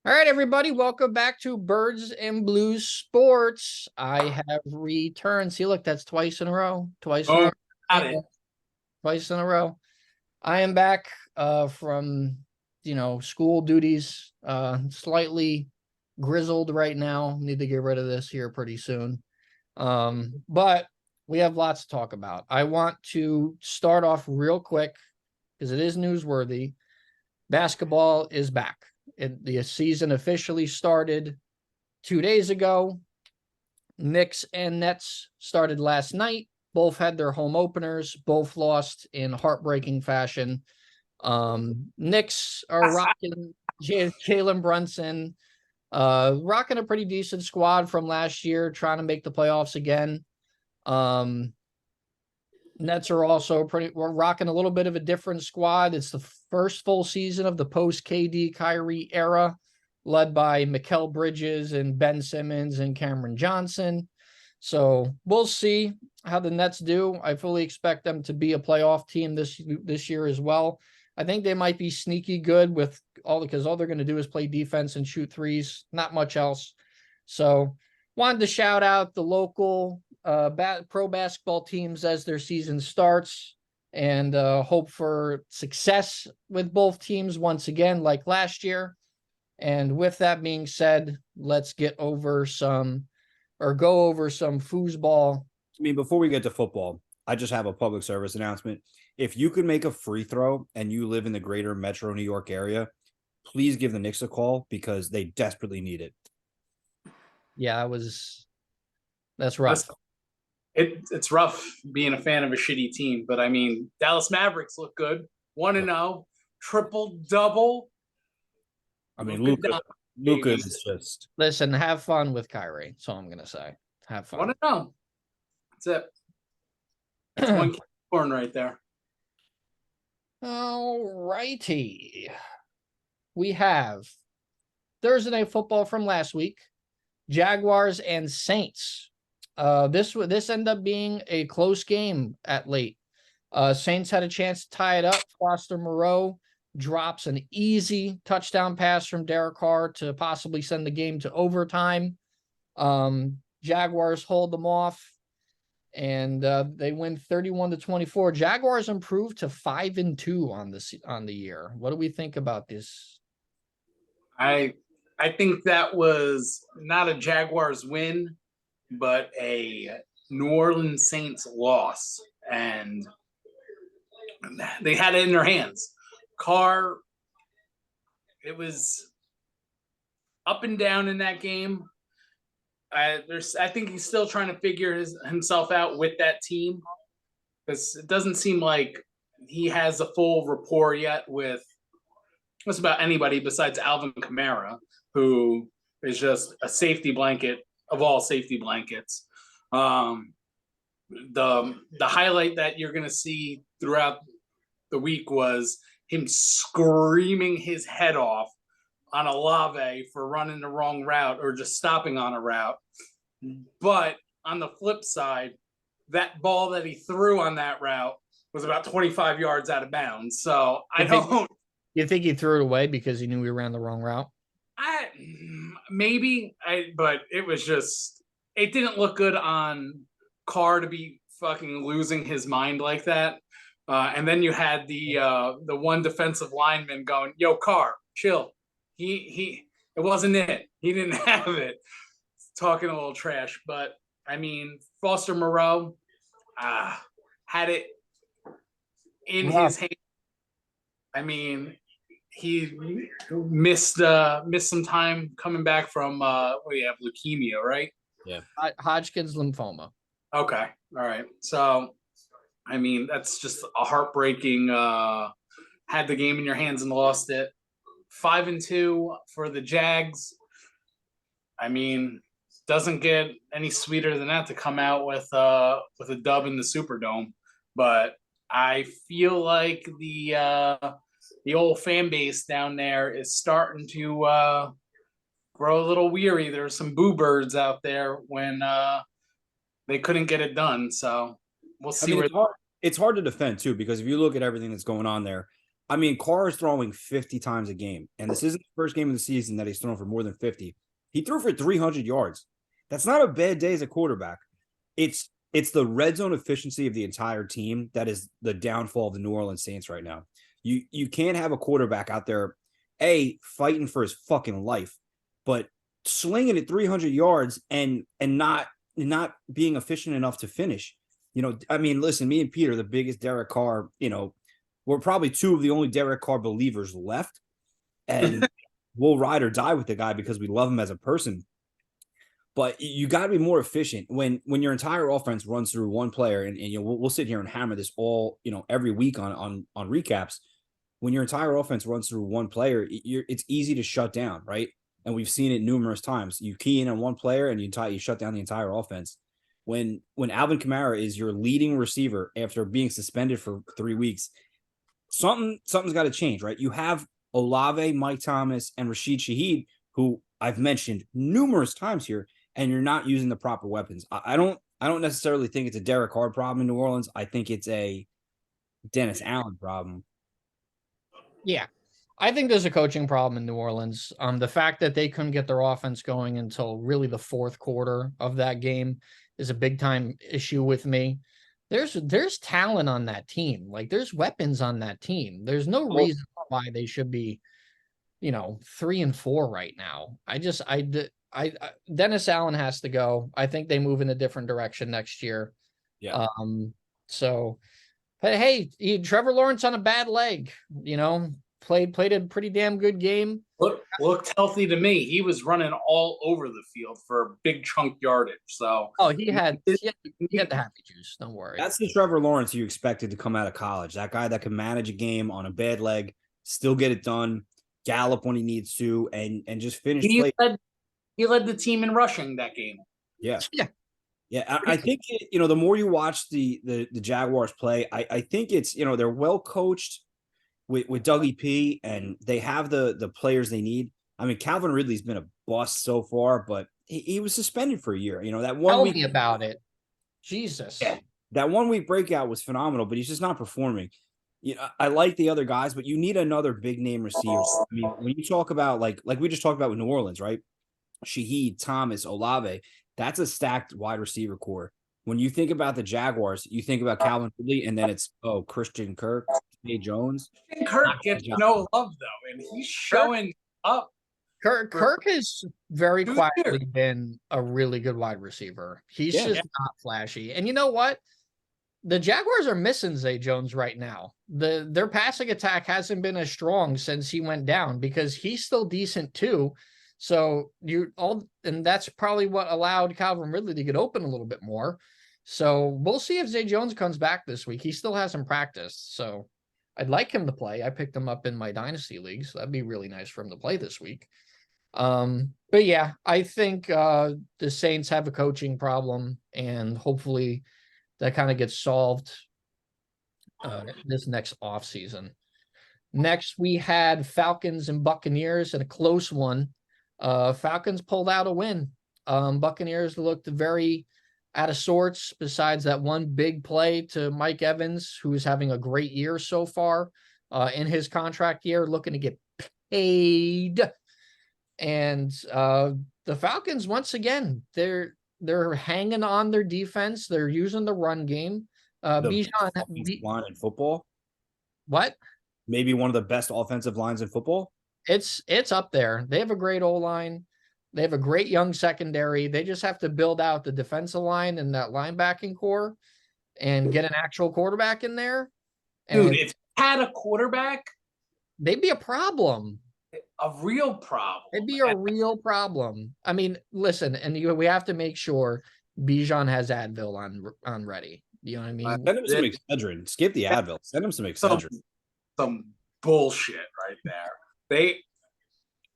All right, everybody, welcome back to Birds and Blues Sports. I have returned. See, look, that's twice in a row. Twice in a row. Got it. Twice in a row. I am back from, school duties. Slightly grizzled right now. Need to get rid of this here pretty soon. But we have lots to talk about. I want to start off real quick because it is newsworthy. Basketball is back. The season officially started 2 days ago. Knicks and Nets started last night. Both had their home openers. Both lost in heartbreaking fashion. Knicks are rocking Jalen Brunson, rocking a pretty decent squad from last year, trying to make the playoffs again. Nets are also we're rocking a little bit of a different squad. It's the first full season of the post-KD Kyrie era, led by Mikal Bridges and Ben Simmons and Cameron Johnson. So we'll see how the Nets do. I fully expect them to be a playoff team this year as well. I think they might be sneaky good because all they're going to do is play defense and shoot threes, not much else. So wanted to shout out the local pro basketball teams as their season starts and hope for success with both teams once again, like last year. And with that being said, let's go over some foosball. I mean, before we get to football, I just have a public service announcement. If you could make a free throw and you live in the greater metro New York area, please give the Knicks a call because they desperately need it. Yeah, that's rough. It's rough being a fan of a shitty team, but I mean, Dallas Mavericks look good. 1-0, triple-double. I mean, Luka is just... Listen, have fun with Kyrie. That's all I'm going to say. Have fun. 1-0. That's it. That's one corn right there. All righty. We have Thursday Night Football from last week. Jaguars and Saints. This ended up being a close game at late. Saints had a chance to tie it up. Foster Moreau drops an easy touchdown pass from Derek Carr to possibly send the game to overtime. Jaguars hold them off, and they win 31-24. Jaguars improved to 5-2 on the year. What do we think about this? I think that was not a Jaguars win, but a New Orleans Saints loss, and they had it in their hands. Carr, it was up and down in that game. I think he's still trying to figure himself out with that team because it doesn't seem like he has a full rapport yet with just about anybody besides Alvin Kamara, who is just a safety blanket of all safety blankets. The highlight that you're going to see throughout the week was him screaming his head off on Olave for running the wrong route or just stopping on a route. But on the flip side, that ball that he threw on that route was about 25 yards out of bounds. So You think he threw it away because he knew he ran the wrong route? But it didn't look good on Carr to be fucking losing his mind like that. And then you had the one defensive lineman going, "Yo, Carr, chill. It wasn't it. He didn't have it." Talking a little trash, but I mean, Foster Moreau had it in his hand. I mean, he missed some time coming back from leukemia, right? Yeah, Hodgkin's lymphoma. Okay, all right. So, I mean, that's just a heartbreaking. Had the game in your hands and lost it. 5-2 for the Jags. I mean, doesn't get any sweeter than that to come out with a dub in the Superdome. But I feel like the old fan base down there is starting to grow a little weary. There's some boo birds out there when they couldn't get it done. So we'll see. It's hard to defend too, because if you look at everything that's going on there, I mean, Carr is throwing 50 times a game, and this isn't the first game of the season that he's thrown for more than 50. He threw for 300 yards. That's not a bad day as a quarterback. It's the red zone efficiency of the entire team that is the downfall of the New Orleans Saints right now. You can't have a quarterback out there, fighting for his fucking life, but slinging it 300 yards and not being efficient enough to finish. I mean, listen, me and Peter, the biggest Derek Carr, we're probably two of the only Derek Carr believers left, and we'll ride or die with the guy because we love him as a person. But you got to be more efficient when your entire offense runs through one player, and we'll sit here and hammer this all every week on recaps. When your entire offense runs through one player, it's easy to shut down, right? And we've seen it numerous times. You key in on one player and you shut down the entire offense. When Alvin Kamara is your leading receiver after being suspended for 3 weeks, something's got to change, right? You have Olave, Mike Thomas, and Rashid Shaheed, who I've mentioned numerous times here, and you're not using the proper weapons. I don't necessarily think it's a Derek Carr problem in New Orleans. I think it's a Dennis Allen problem. Yeah. I think there's a coaching problem in New Orleans. The fact that they couldn't get their offense going until really the fourth quarter of that game is a big time issue with me. There's talent on that team. Like, there's weapons on that team. There's no reason why they should be, 3-4 right now. Dennis Allen has to go. I think they move in a different direction next year. Yeah. But hey, Trevor Lawrence on a bad leg, played a pretty damn good game. Looked healthy to me. He was running all over the field for big chunk yardage. So he had the happy juice. Don't worry. That's the Trevor Lawrence you expected to come out of college. That guy that can manage a game on a bad leg, still get it done, gallop when he needs to, and just finish play. He led the team in rushing that game. Yeah. I think the more you watch the Jaguars play, I think it's they're well coached with Dougie P, and they have the players they need. I mean, Calvin Ridley's been a bust so far, but he was suspended for a year. That one Tell week me about it. Jesus. Yeah, that 1 week breakout was phenomenal, but he's just not performing. I like the other guys, but you need another big name receiver. I mean, when you talk about like we just talked about with New Orleans, right? Shaheed, Thomas, Olave, that's a stacked wide receiver core. When you think about the Jaguars, you think about Calvin Ridley, and then it's Christian Kirk, Zay Jones. Kirk gets no love though, and he's showing up. Kirk has very quietly been a really good wide receiver. He's just not flashy. And you know what? The Jaguars are missing Zay Jones right now. Their passing attack hasn't been as strong since he went down, because he's still decent too. So and that's probably what allowed Calvin Ridley to get open a little bit more. So we'll see if Zay Jones comes back this week. He still hasn't practiced, so I'd like him to play. I picked him up in my dynasty league, so that'd be really nice for him to play this week. But yeah, I think the Saints have a coaching problem, and hopefully that kind of gets solved this next offseason. Next, we had Falcons and Buccaneers in a close one. Falcons pulled out a win. Buccaneers looked very out of sorts, besides that one big play to Mike Evans, who is having a great year so far in his contract year, looking to get paid. And the Falcons, once again, they're hanging on their defense. They're using the run game. Bijan line in football. What? Maybe one of the best offensive lines in football. It's up there. They have a great O-line. They have a great young secondary. They just have to build out the defensive line and that linebacking core and get an actual quarterback in there. And dude, if you had a quarterback, they'd be a problem. A real problem. It'd be a real problem. I mean, listen, and we have to make sure Bijan has Advil on ready. You know what I mean? Send him some Excedrin. Skip the Advil. Send him some Excedrin. Some bullshit right there.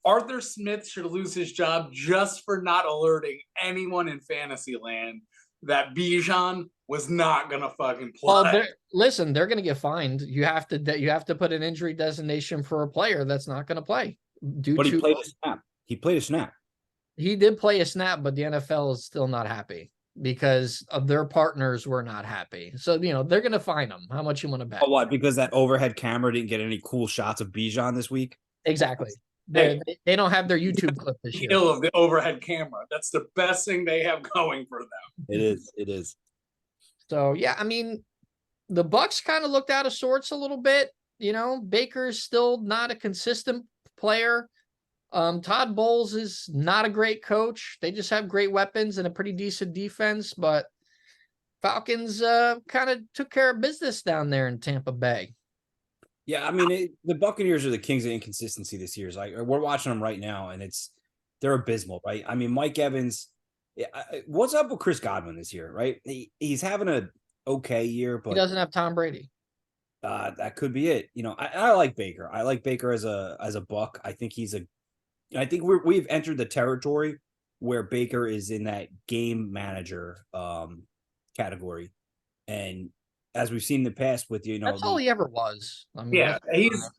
Arthur Smith should lose his job just for not alerting anyone in Fantasyland that Bijan was not gonna fucking play. Well, listen, they're gonna get fined. You have to put an injury designation for a player that's not gonna play. But he played a snap. He played a snap. He did play a snap, but the NFL is still not happy. because of their partners were not happy. So, they're going to fine them. How much you want to bet? Oh, what? Because that overhead camera didn't get any cool shots of Bijan this week? Exactly. Hey. They don't have their YouTube clip this year. Kill of the overhead camera. That's the best thing they have going for them. It is. It is. So, yeah, I mean, the Bucks kind of looked out of sorts a little bit. Baker's still not a consistent player. Todd Bowles is not a great coach. They just have great weapons and a pretty decent defense, but Falcons kind of took care of business down there in Tampa Bay. Yeah, I mean, the Buccaneers are the kings of inconsistency this year. Like, we're watching them right now, and they're abysmal, right? I mean, Mike Evans, what's up with Chris Godwin this year, right? He's having a okay year, but he doesn't have Tom Brady. That could be it. I like Baker. I like Baker as a Buck. I think we've entered the territory where Baker is in that game manager category, and as we've seen in the past with that's all he ever was. I mean, yeah, he's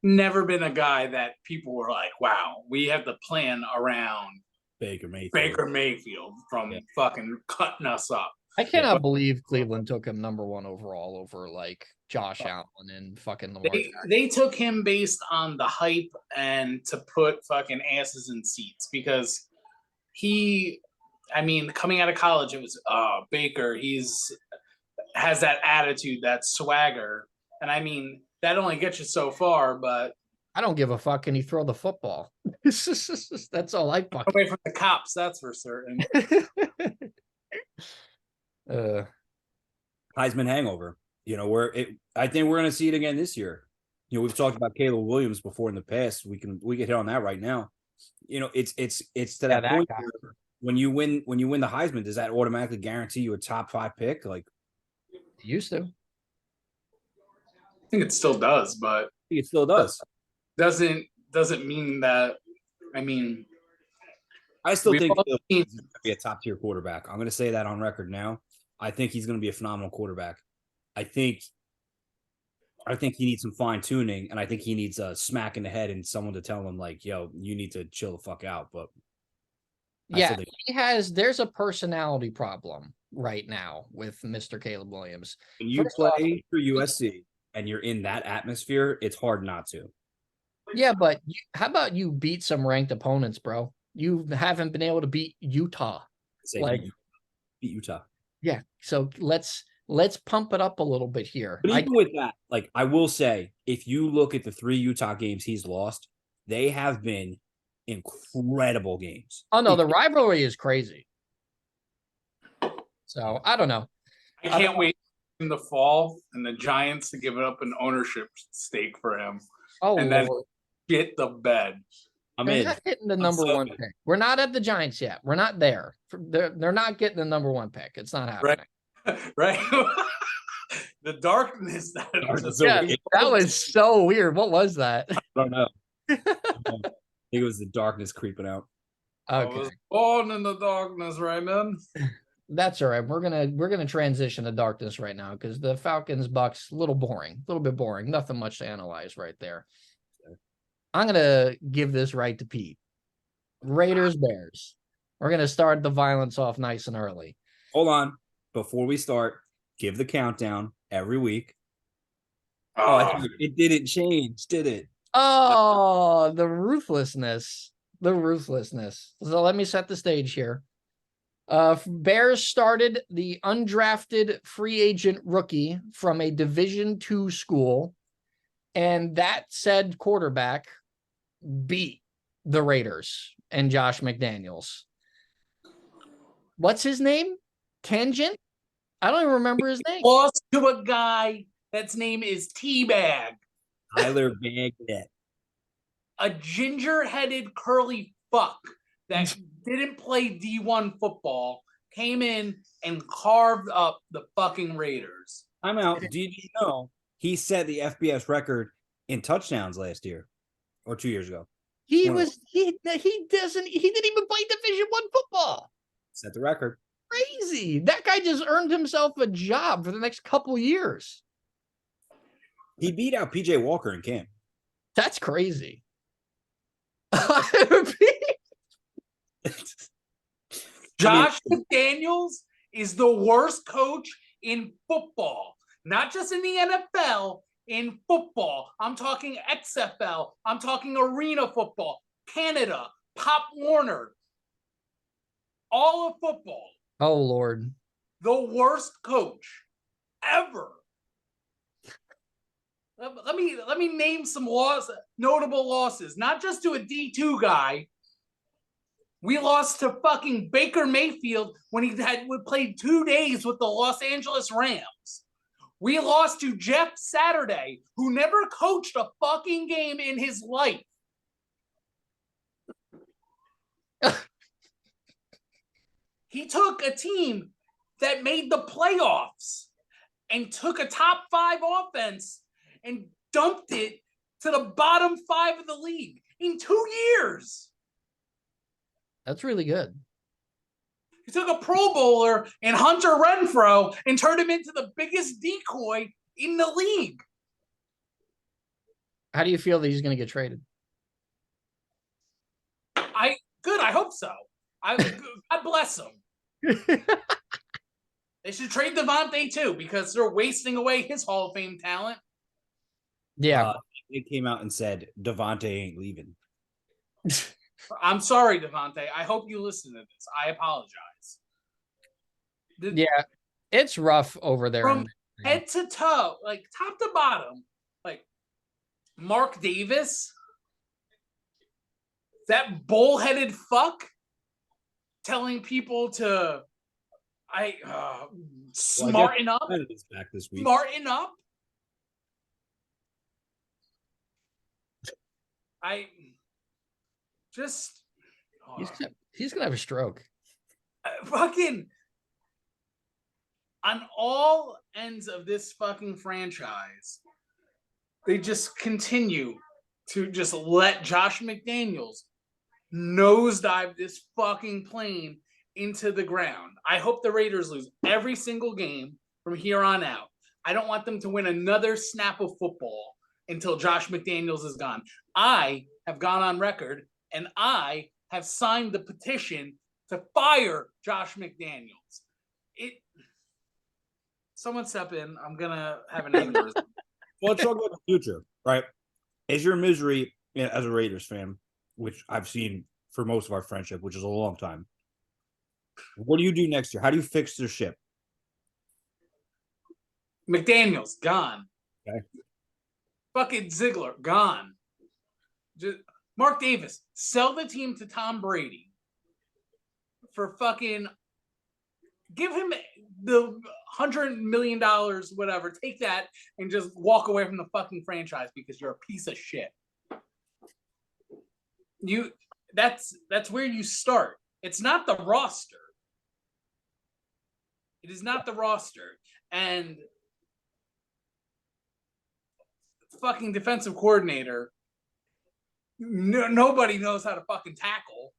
never been a guy that people were like, "Wow, we have the plan around Baker Mayfield from fucking cutting us up." I cannot believe Cleveland took him number 1 overall over like Josh Allen and fucking Lamar. They took him based on the hype and to put fucking asses in seats because coming out of college, it was Baker. Has that attitude, that swagger, and I mean that only gets you so far. But I don't give a fuck. Can he throw the football? That's all I fucking away from the cops. That's for certain. Heisman hangover. I think we're going to see it again this year. We've talked about Caleb Williams before in the past. We can hit on that right now. It's to that point where when you win the Heisman, does that automatically guarantee you a top 5 pick? Like, it used to. I think it still does, but it still does. Doesn't mean that. I mean, I still think he's going to be a top tier quarterback. I'm going to say that on record now. I think he's going to be a phenomenal quarterback. I think he needs some fine tuning, and I think he needs a smack in the head and someone to tell him like, "Yo, you need to chill the fuck out." But there's a personality problem right now with Mr. Caleb Williams. When you play for USC and you're in that atmosphere, it's hard not to. Yeah, but how about you beat some ranked opponents, bro? You haven't been able to beat Utah. Beat Utah. Yeah, so let's pump it up a little bit here. But even with that, like, I will say, if you look at the 3 Utah games he's lost, they have been incredible games. Oh no, the rivalry is crazy. So I don't know. I can't wait in the fall and the Giants to give up an ownership stake for him. Oh, and then get the bed. They're not hitting the number 1 pick. We're not at the Giants yet. We're not there. They're not getting the number 1 pick. It's not happening. Right. The darkness. That was so weird. What was that? I don't know. I think it was the darkness creeping out. Okay. I was born in the darkness, Raymond. That's all right. We're gonna transition to darkness right now because the Falcons Bucks a little bit boring. Nothing much to analyze right there. I'm gonna give this right to Pete. Raiders Bears. We're gonna start the violence off nice and early. Hold on, before we start, give the countdown every week. It didn't change, did it? Oh, the ruthlessness. So let me set the stage here. Bears started the undrafted free agent rookie from a Division II school, and that said quarterback beat the Raiders and Josh McDaniels. What's his name? Tangent? I don't even remember his name. Lost to a guy that's name is Teabag. Tyler Bagnett. A ginger-headed curly fuck that didn't play D1 football came in and carved up the fucking Raiders. I'm out. Did you know he set the FBS record in touchdowns last year or 2 years ago? He didn't even play Division I football. Set the record. Crazy. That guy just earned himself a job for the next couple years. He beat out PJ Walker in camp. That's crazy. Josh McDaniels is the worst coach in football, not just in the NFL, in football. I'm talking XFL. I'm talking arena football, Canada, Pop Warner, all of football. Oh, Lord. The worst coach ever. Let me name some notable losses, not just to a D2 guy. We lost to fucking Baker Mayfield when he would play 2 days with the Los Angeles Rams. We lost to Jeff Saturday, who never coached a fucking game in his life. He took a team that made the playoffs and took a top 5 offense and dumped it to the bottom 5 of the league in 2 years. That's really good. He took a Pro Bowler and Hunter Renfrow and turned him into the biggest decoy in the league. How do you feel that he's going to get traded? I hope so. God bless him. They should trade Devontae too, because they're wasting away his Hall of Fame talent. Yeah. It came out and said Devontae ain't leaving. I'm sorry, Devontae. I hope you listen to this. I apologize. Yeah, it's rough over there. From head to toe, like top to bottom, like Mark Davis, that bullheaded fuck telling people to smarten up. Back this week. Smarten up. He's gonna have a stroke. Fucking on all ends of this fucking franchise, they just continue to just let Josh McDaniels nosedive this fucking plane into the ground. I hope the Raiders lose every single game from here on out. I don't want them to win another snap of football until Josh McDaniels is gone. I have gone on record and I have signed the petition to fire Josh McDaniels. Someone step in. I'm going to have an aneurysm. Well, let's talk about the future, right? Is your misery as a Raiders fan, which I've seen for most of our friendship, which is a long time, what do you do next year? How do you fix their ship? McDaniels, gone. Okay. Fucking Ziegler, gone. Mark Davis, sell the team to Tom Brady for fucking, give him the $100 million, whatever. Take that and just walk away from the fucking franchise because you're a piece of shit. That's where you start. It's not the roster. It is not the roster. And fucking defensive coordinator, nobody knows how to fucking tackle.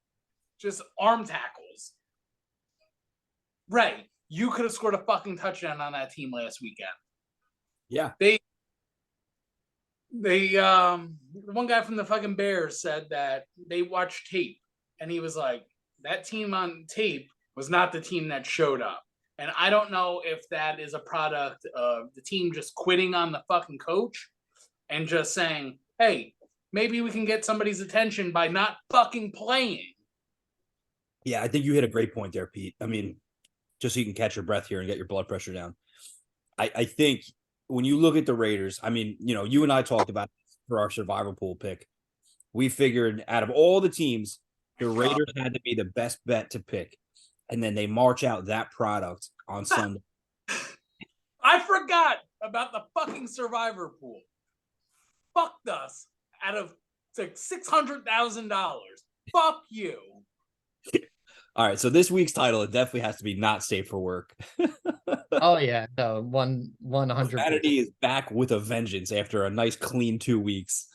Just arm tackles. Right. You could have scored a fucking touchdown on that team last weekend. Yeah. They one guy from the fucking Bears said that they watched tape and he was like, that team on tape was not the team that showed up. And I don't know if that is a product of the team just quitting on the fucking coach and just saying, hey, maybe we can get somebody's attention by not fucking playing. Yeah, I think you hit a great point there, Pete. I mean, just so you can catch your breath here and get your blood pressure down. I think when you look at the Raiders, I mean, you know, you and I talked about for our survival pool pick. We figured out of all the teams, the Raiders had to be the best bet to pick. And then they march out that product on Sunday. I forgot about the fucking survivor pool. Fucked us out of like $600,000. Fuck you. All right, so this week's title, it definitely has to be not safe for work. Oh yeah, no, 100. Humanity is back with a vengeance after a nice clean 2 weeks.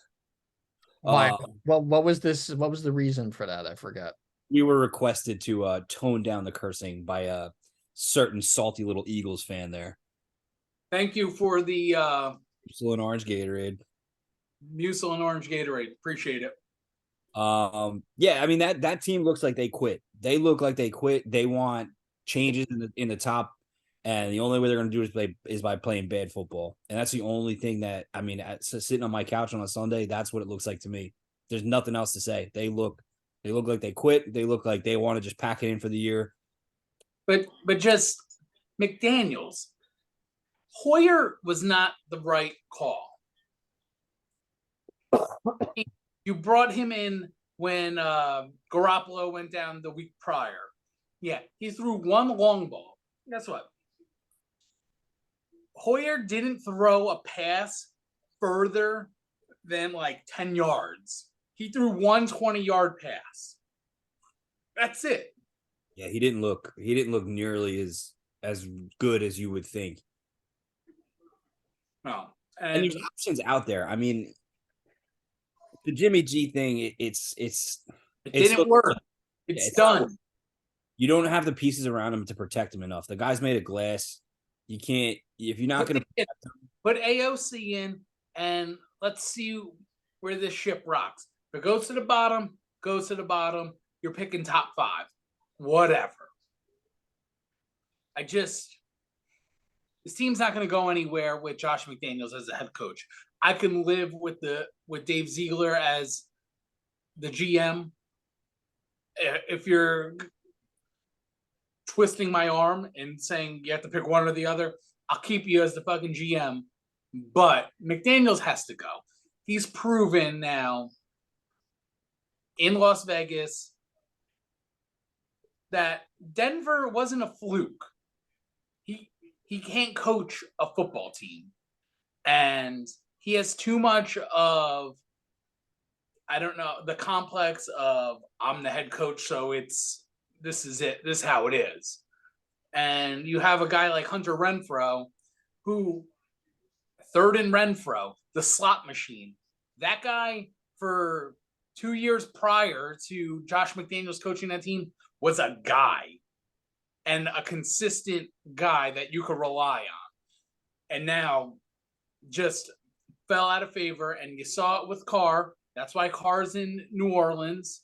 Why? Well, what was this? What was the reason for that? I forgot. We were requested to tone down the cursing by a certain salty little Eagles fan there. Thank you for the Musil and Orange Gatorade. Musil and Orange Gatorade. Appreciate it. Yeah, I mean that team looks like they quit. They look like they quit. They want changes in the top, and the only way they're going to do is by playing bad football. And that's the only thing that, I mean, sitting on my couch on a Sunday, that's what it looks like to me. There's nothing else to say. They look like they quit. They look like they want to just pack it in for the year. But just McDaniels, Hoyer was not the right call. You brought him in when Garoppolo went down the week prior. Yeah, he threw one long ball. Guess what? Hoyer didn't throw a pass further than like 10 yards. He threw one 20-yard pass. That's it. Yeah, he didn't look nearly as good as you would think. No. And there's options out there. I mean, the Jimmy G thing, it didn't work. It's done. You don't have the pieces around him to protect him enough. The guy's made of glass. You can't, if you're not going to put AOC in, and let's see where this ship rocks. If it goes to the bottom, goes to the bottom. You're picking top 5. Whatever. This team's not going to go anywhere with Josh McDaniels as the head coach. I can live with Dave Ziegler as the GM. If you're twisting my arm and saying you have to pick one or the other, I'll keep you as the fucking GM. But McDaniels has to go. He's proven now in Las Vegas that Denver wasn't a fluke. He can't coach a football team. And he has too much of, I don't know, the complex of I'm the head coach, so this is it. This is how it is. And you have a guy like Hunter Renfrow, who, third in Renfrow, the slot machine. That guy, for 2 years prior to Josh McDaniels coaching that team, was a guy. And a consistent guy that you could rely on. And now just fell out of favor. And you saw it with Carr. That's why Carr's in New Orleans.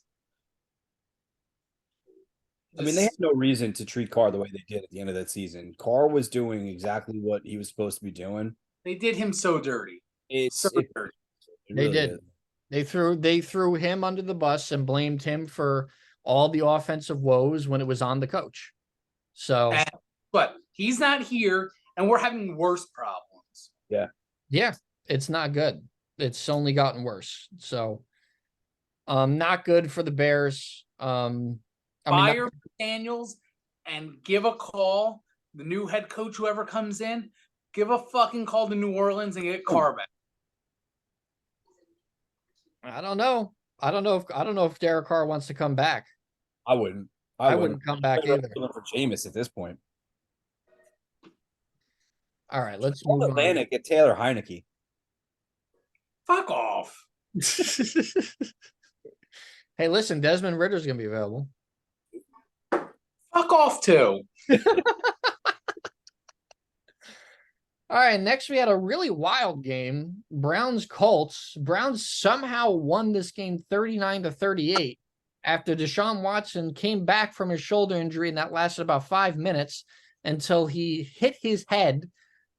I mean, they had no reason to treat Carr the way they did at the end of that season. Carr was doing exactly what he was supposed to be doing. They did him so dirty. They really did. They threw him under the bus and blamed him for all the offensive woes when it was on the coach. So, but he's not here, and we're having worse problems. Yeah, it's not good. It's only gotten worse. So, not good for the Bears. Fire Daniels and give a call. The new head coach, whoever comes in, give a fucking call to New Orleans and get Carr back. I don't know if Derek Carr wants to come back. I wouldn't. I wouldn't come back either. For Jameis at this point. All right, let's move Atlanta, on. get Taylor Heineke. Fuck off. Hey, listen, Desmond Ritter's going to be available. Fuck off too. All right, next we had a really wild game. Browns-Colts. Browns somehow won this game 39-38 after Deshaun Watson came back from his shoulder injury, and that lasted about 5 minutes until he hit his head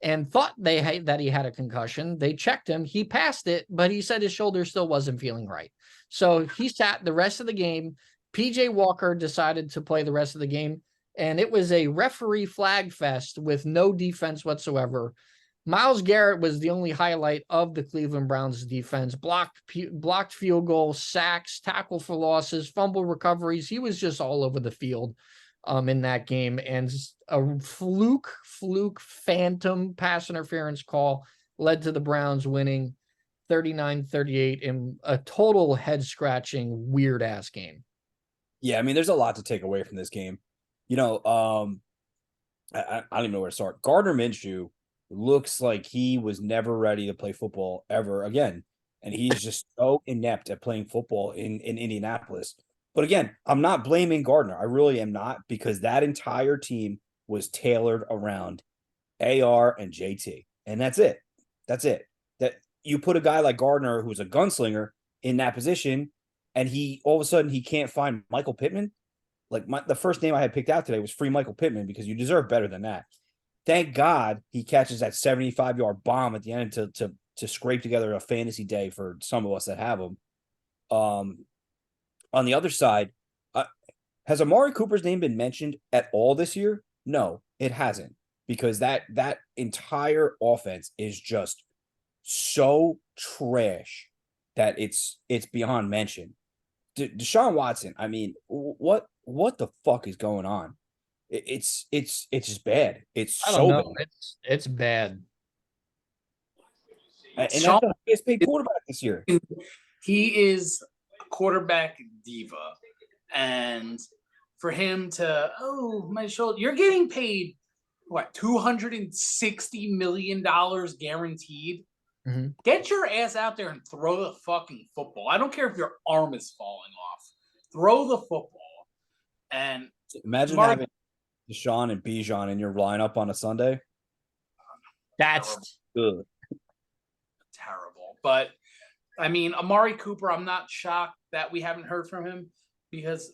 and thought that he had a concussion. They checked him. He passed it, but he said his shoulder still wasn't feeling right. So he sat the rest of the game. PJ Walker decided to play the rest of the game, and it was a referee flag fest with no defense whatsoever. Myles Garrett was the only highlight of the Cleveland Browns defense. Blocked field goals, sacks, tackle for losses, fumble recoveries. He was just all over the field in that game. And a fluke phantom pass interference call led to the Browns winning 39-38 in a total head-scratching, weird-ass game. Yeah, I mean, there's a lot to take away from this game. You know, I don't even know where to start. Gardner Minshew looks like he was never ready to play football ever again. And he's just so inept at playing football in Indianapolis. But again, I'm not blaming Gardner. I really am not, because that entire team was tailored around AR and JT. And that's it. That you put a guy like Gardner, who's a gunslinger, in that position, and he all of a sudden he can't find Michael Pittman. Like the first name I had picked out today was free Michael Pittman because you deserve better than that. Thank God he catches that 75-yard bomb at the end to scrape together a fantasy day for some of us that have him. On the other side, has Amari Cooper's name been mentioned at all this year? No, it hasn't, because that entire offense is just so trash that it's beyond mention. Deshaun Watson, I mean, what the fuck is going on? It's just bad. It's I don't so know. bad. It's bad. And that's Sean, the highest paid quarterback this year. he is a quarterback diva. And for him to, oh, my shoulder, you're getting paid, what, $260 million guaranteed? Mm-hmm. Get your ass out there and throw the fucking football. I don't care if your arm is falling off. Throw the football. And imagine having Deshaun and Bijan in your lineup on a Sunday. That's good. Terrible. But I mean, Amari Cooper, I'm not shocked that we haven't heard from him because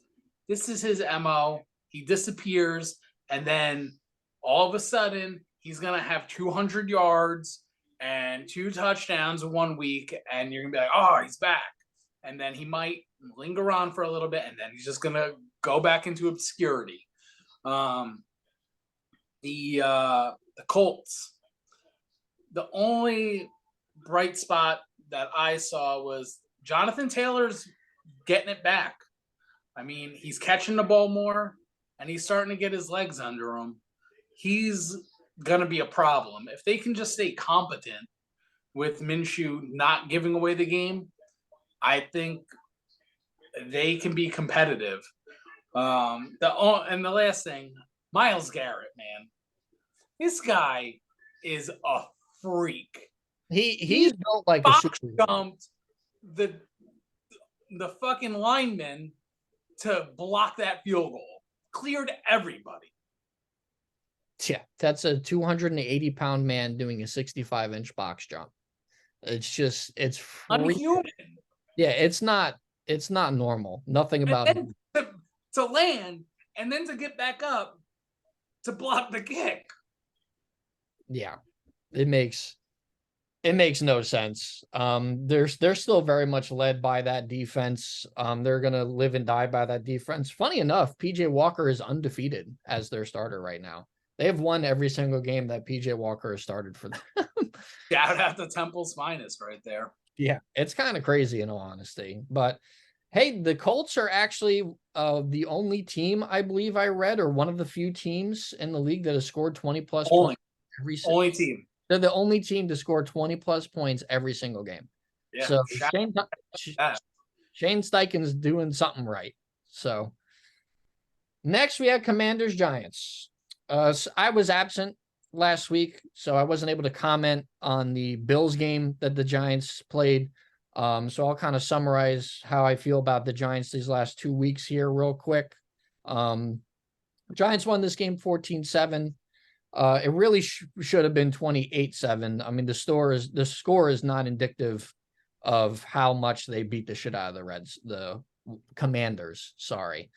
this is his MO. He disappears, and then all of a sudden, he's going to have 200 yards and 2 touchdowns in 1 week, and you're going to be like, oh, he's back. And then he might linger on for a little bit, and then he's just going to go back into obscurity. The Colts, the only bright spot that I saw was Jonathan Taylor's getting it back. I mean, he's catching the ball more, and he's starting to get his legs under him. He's going to be a problem. If they can just stay competent with Minshew not giving away the game, I think they can be competitive. And the last thing, Myles Garrett, man. This guy is a freak. He's built like a super jumped the fucking lineman to block that field goal. Cleared everybody. Yeah, that's a 280-pound man doing a 65-inch box jump. It's Unhuman. Yeah, it's not normal. Nothing about it. To land and then to get back up to block the kick. Yeah, it makes no sense. They're still very much led by that defense. They're gonna live and die by that defense. Funny enough, PJ Walker is undefeated as their starter right now. They have won every single game that PJ Walker has started for them. Shout out to Temple's finest right there. Yeah, it's kind of crazy in all honesty. But hey, the Colts are actually the only team I believe I read, or one of the few teams in the league that has scored 20+ points every single only team. They're the only team to score 20+ points every single game. Yeah, so Shane Steichen's doing something right. So next we have Commanders Giants. So I was absent last week, so I wasn't able to comment on the Bills game that the Giants played. So I'll kind of summarize how I feel about the Giants these last 2 weeks here real quick. Giants won this game 14-7. It really should have been 28-7. I mean, the score is not indicative of how much they beat the shit out of the Commanders. Sorry.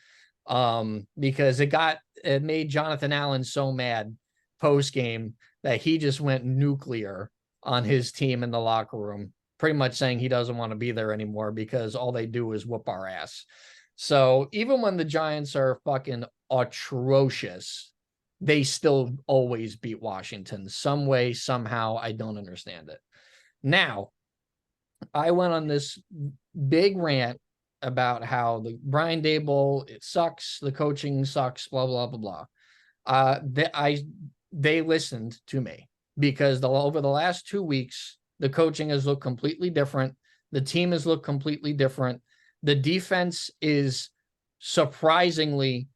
Because it made Jonathan Allen so mad post game that he just went nuclear on his team in the locker room, pretty much saying he doesn't want to be there anymore because all they do is whoop our ass. So even when the Giants are fucking atrocious, they still always beat Washington some way, somehow. I don't understand it. Now, I went on this big rant about how the Brian Daboll, it sucks, the coaching sucks, blah, blah, blah, blah. They listened to me because over the last 2 weeks, the coaching has looked completely different. The team has looked completely different. The defense is surprisingly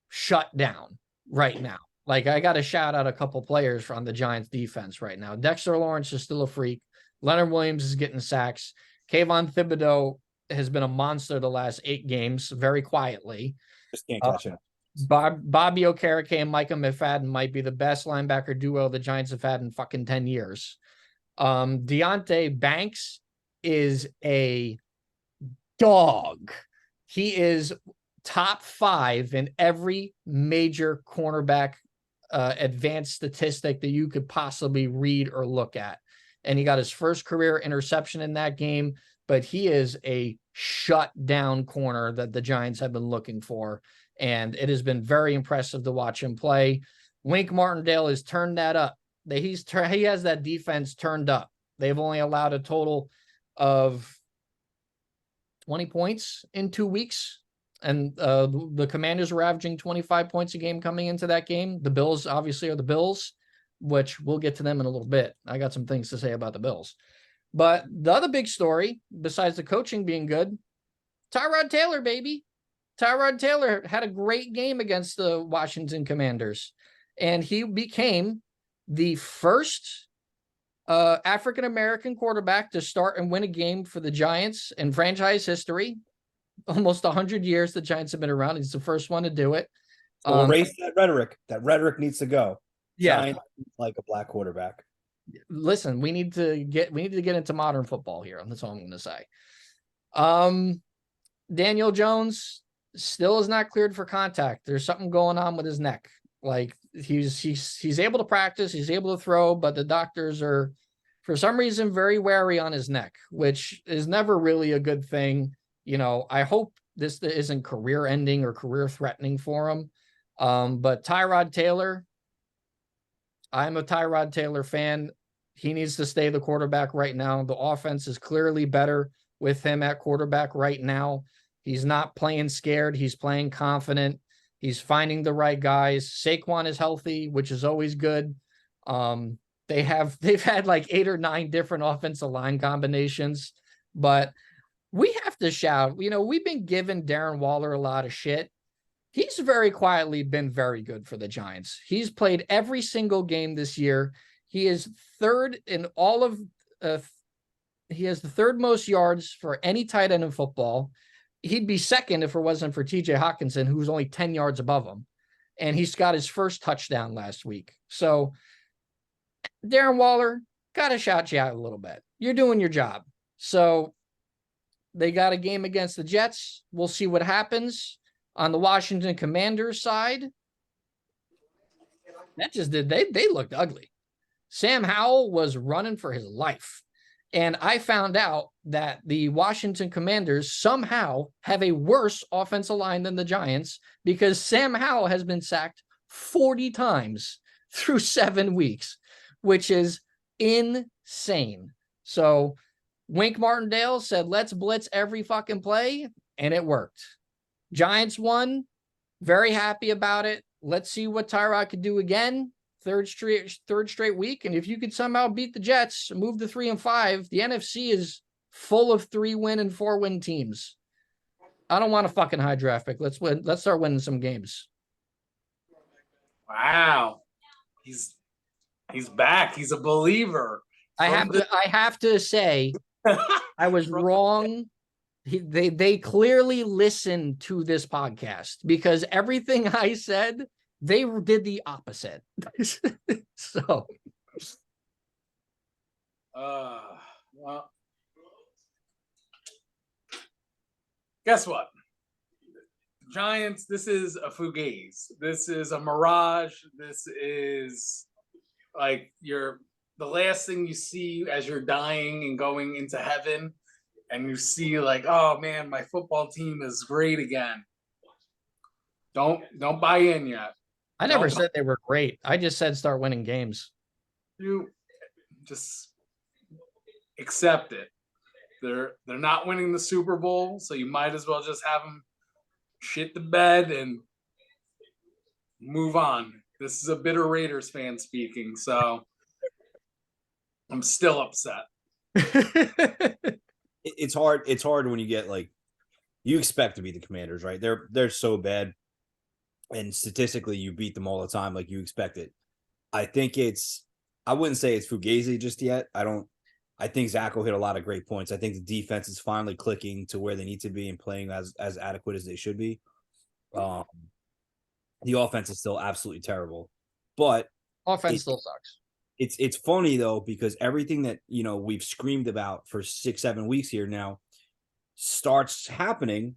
shut down right now. Like, I got to shout out a couple players from the Giants defense right now. Dexter Lawrence is still a freak. Leonard Williams is getting sacks. Kayvon Thibodeau has been a monster the last 8 games, very quietly. Just can't catch it. Bobby Okereke and Micah McFadden might be the best linebacker duo the Giants have had in fucking 10 years. Deonte Banks is a dog. He is top 5 in every major cornerback advanced statistic that you could possibly read or look at. And he got his first career interception in that game, but he is a shut down corner that the Giants have been looking for. And it has been very impressive to watch him play. Wink Martindale has turned that up. He has that defense turned up. They've only allowed a total of 20 points in 2 weeks. And the Commanders were averaging 25 points a game coming into that game. The Bills obviously are the Bills, which we'll get to them in a little bit. I got some things to say about the Bills. But the other big story, besides the coaching being good, Tyrod Taylor, baby. Tyrod Taylor had a great game against the Washington Commanders. And he became the first African-American quarterback to start and win a game for the Giants in franchise history. Almost 100 years the Giants have been around. He's the first one to do it. So erase that rhetoric. That rhetoric needs to go. Yeah. Giants like a black quarterback. Listen, we need to get into modern football here. That's all I'm going to say. Daniel Jones still is not cleared for contact. There's something going on with his neck. Like he's able to practice, he's able to throw, but the doctors are, for some reason, very wary on his neck, which is never really a good thing. You know, I hope this isn't career ending or career threatening for him. But Tyrod Taylor, I'm a Tyrod Taylor fan. He needs to stay the quarterback right now. The offense is clearly better with him at quarterback right now. He's not playing scared. He's playing confident. He's finding the right guys. Saquon is healthy, which is always good. They've had like 8 or 9 different offensive line combinations, but we have to shout, you know, we've been giving Darren Waller a lot of shit. He's very quietly been very good for the Giants. He's played every single game this year. He is third in all of, he has the third most yards for any tight end in football. He'd be second if it wasn't for TJ Hawkinson, who's only 10 yards above him. And he's got his first touchdown last week. So Darren Waller, got to shout you out a little bit. You're doing your job. So they got a game against the Jets. We'll see what happens. On the Washington Commanders side, that just did, they looked ugly. Sam Howell was running for his life. And I found out that the Washington Commanders somehow have a worse offensive line than the Giants because Sam Howell has been sacked 40 times through 7 weeks, which is insane. So Wink Martindale said, let's blitz every fucking play, and it worked. Giants won. Very happy about it. Let's see what Tyrod could do again. Third straight week. And if you could somehow beat the Jets, move to 3-5, the NFC is full of 3-win and 4-win teams. I don't want a fucking high draft pick. Let's win. Let's start winning some games. Wow. He's back. He's a believer. I have to say I was wrong. They clearly listened to this podcast because everything I said, they did the opposite. So, well, guess what? Giants, this is a fugazi. This is a mirage. This is like the last thing you see as you're dying and going into heaven, and you see like, oh man, my football team is great again. Don't buy in yet. I never said they were great. I just said start winning games. You just accept it. They're not winning the Super Bowl, so you might as well just have them shit the bed and move on. This is a bitter Raiders fan speaking, so I'm still upset. It's hard. It's hard when you get like, you expect to be the Commanders, right? They're so bad. And statistically, you beat them all the time, like you expect it. I wouldn't say it's fugazi just yet. I think Zack will hit a lot of great points. I think the defense is finally clicking to where they need to be and playing as adequate as they should be. The offense is still absolutely terrible, but offense still sucks. It's funny though, because everything that, you know, we've screamed about for 6-7 weeks here now starts happening.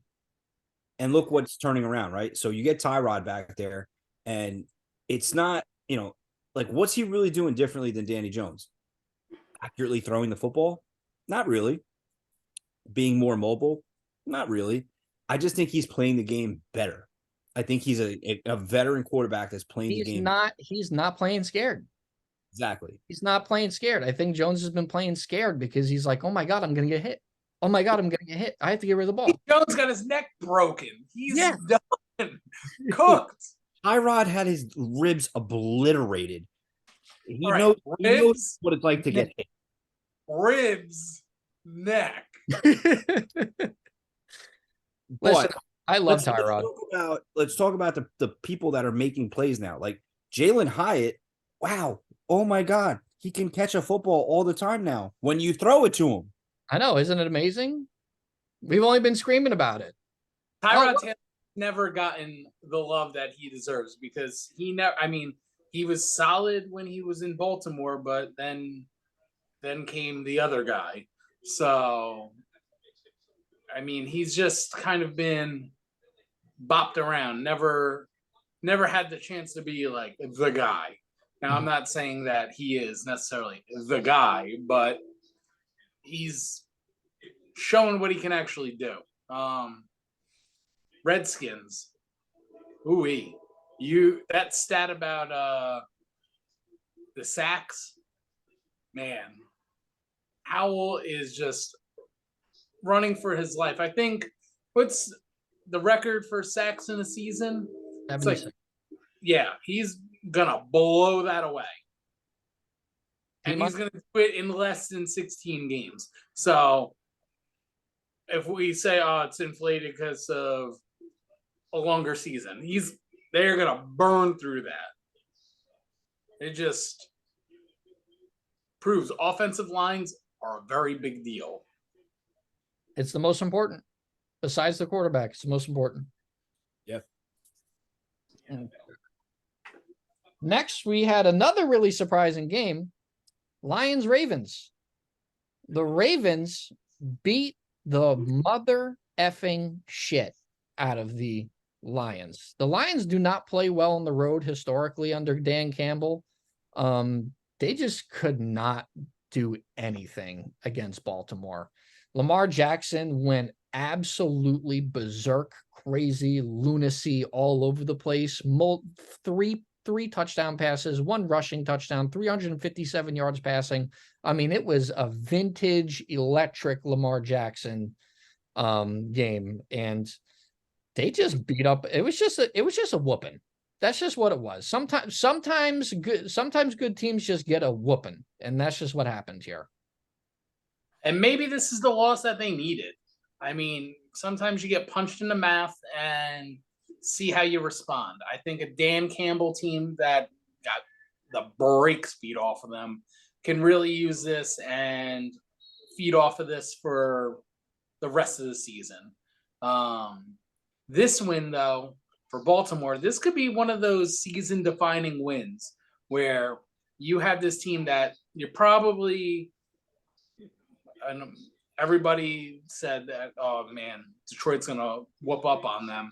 And look what's turning around, right? So you get Tyrod back there, and it's not, like, what's he really doing differently than Danny Jones? Accurately throwing the football? Not really. Being more mobile? Not really. I just think he's playing the game better. I think he's a veteran quarterback that's playing the game. He's not playing scared. Exactly. He's not playing scared. I think Jones has been playing scared because he's like, oh my God, I'm going to get hit. Oh my God, I'm going to get hit. I have to get rid of the ball. Jones got his neck broken. He's done. Cooked. Tyrod had his ribs obliterated. He knows what it's like to get hit. Ribs, neck. Listen, I love Tyrod. Let's talk about the people that are making plays now. Like Jalen Hyatt. Wow. Oh my God. He can catch a football all the time now when you throw it to him. I know. Isn't it amazing? We've only been screaming about it. Tyrod Taylor never gotten the love that he deserves because he was solid when he was in Baltimore, but then came the other guy. So, he's just kind of been bopped around, never had the chance to be like the guy. Now, I'm not saying that he is necessarily the guy, but he's showing what he can actually do. Redskins. Ooh-wee. That stat about the sacks, man. Howell is just running for his life. I think what's the record for sacks in a season? 76. He's gonna blow that away. And he's gonna do it in less than 16 games. So if we say, it's inflated because of a longer season, they're gonna burn through that. It just proves offensive lines are a very big deal. It's the most important. Besides the quarterback, it's the most important. Yep. Next, we had another really surprising game. Lions-Ravens. The Ravens beat the mother effing shit out of the Lions. The Lions do not play well on the road historically under Dan Campbell. They just could not do anything against Baltimore. Lamar Jackson went absolutely berserk, crazy, lunacy all over the place. Three touchdown passes, one rushing touchdown, 357 yards passing. It was a vintage electric Lamar Jackson game, and they just beat up. It was just a whooping. That's just what it was. Sometimes good teams just get a whooping, and that's just what happened here. And maybe this is the loss that they needed. Sometimes you get punched in the mouth and see how you respond. I think a Dan Campbell team that got the brakes beat off of them can really use this and feed off of this for the rest of the season. This win, though, for Baltimore, this could be one of those season-defining wins where you have this team that you're probably and everybody said that, oh man, Detroit's gonna whoop up on them,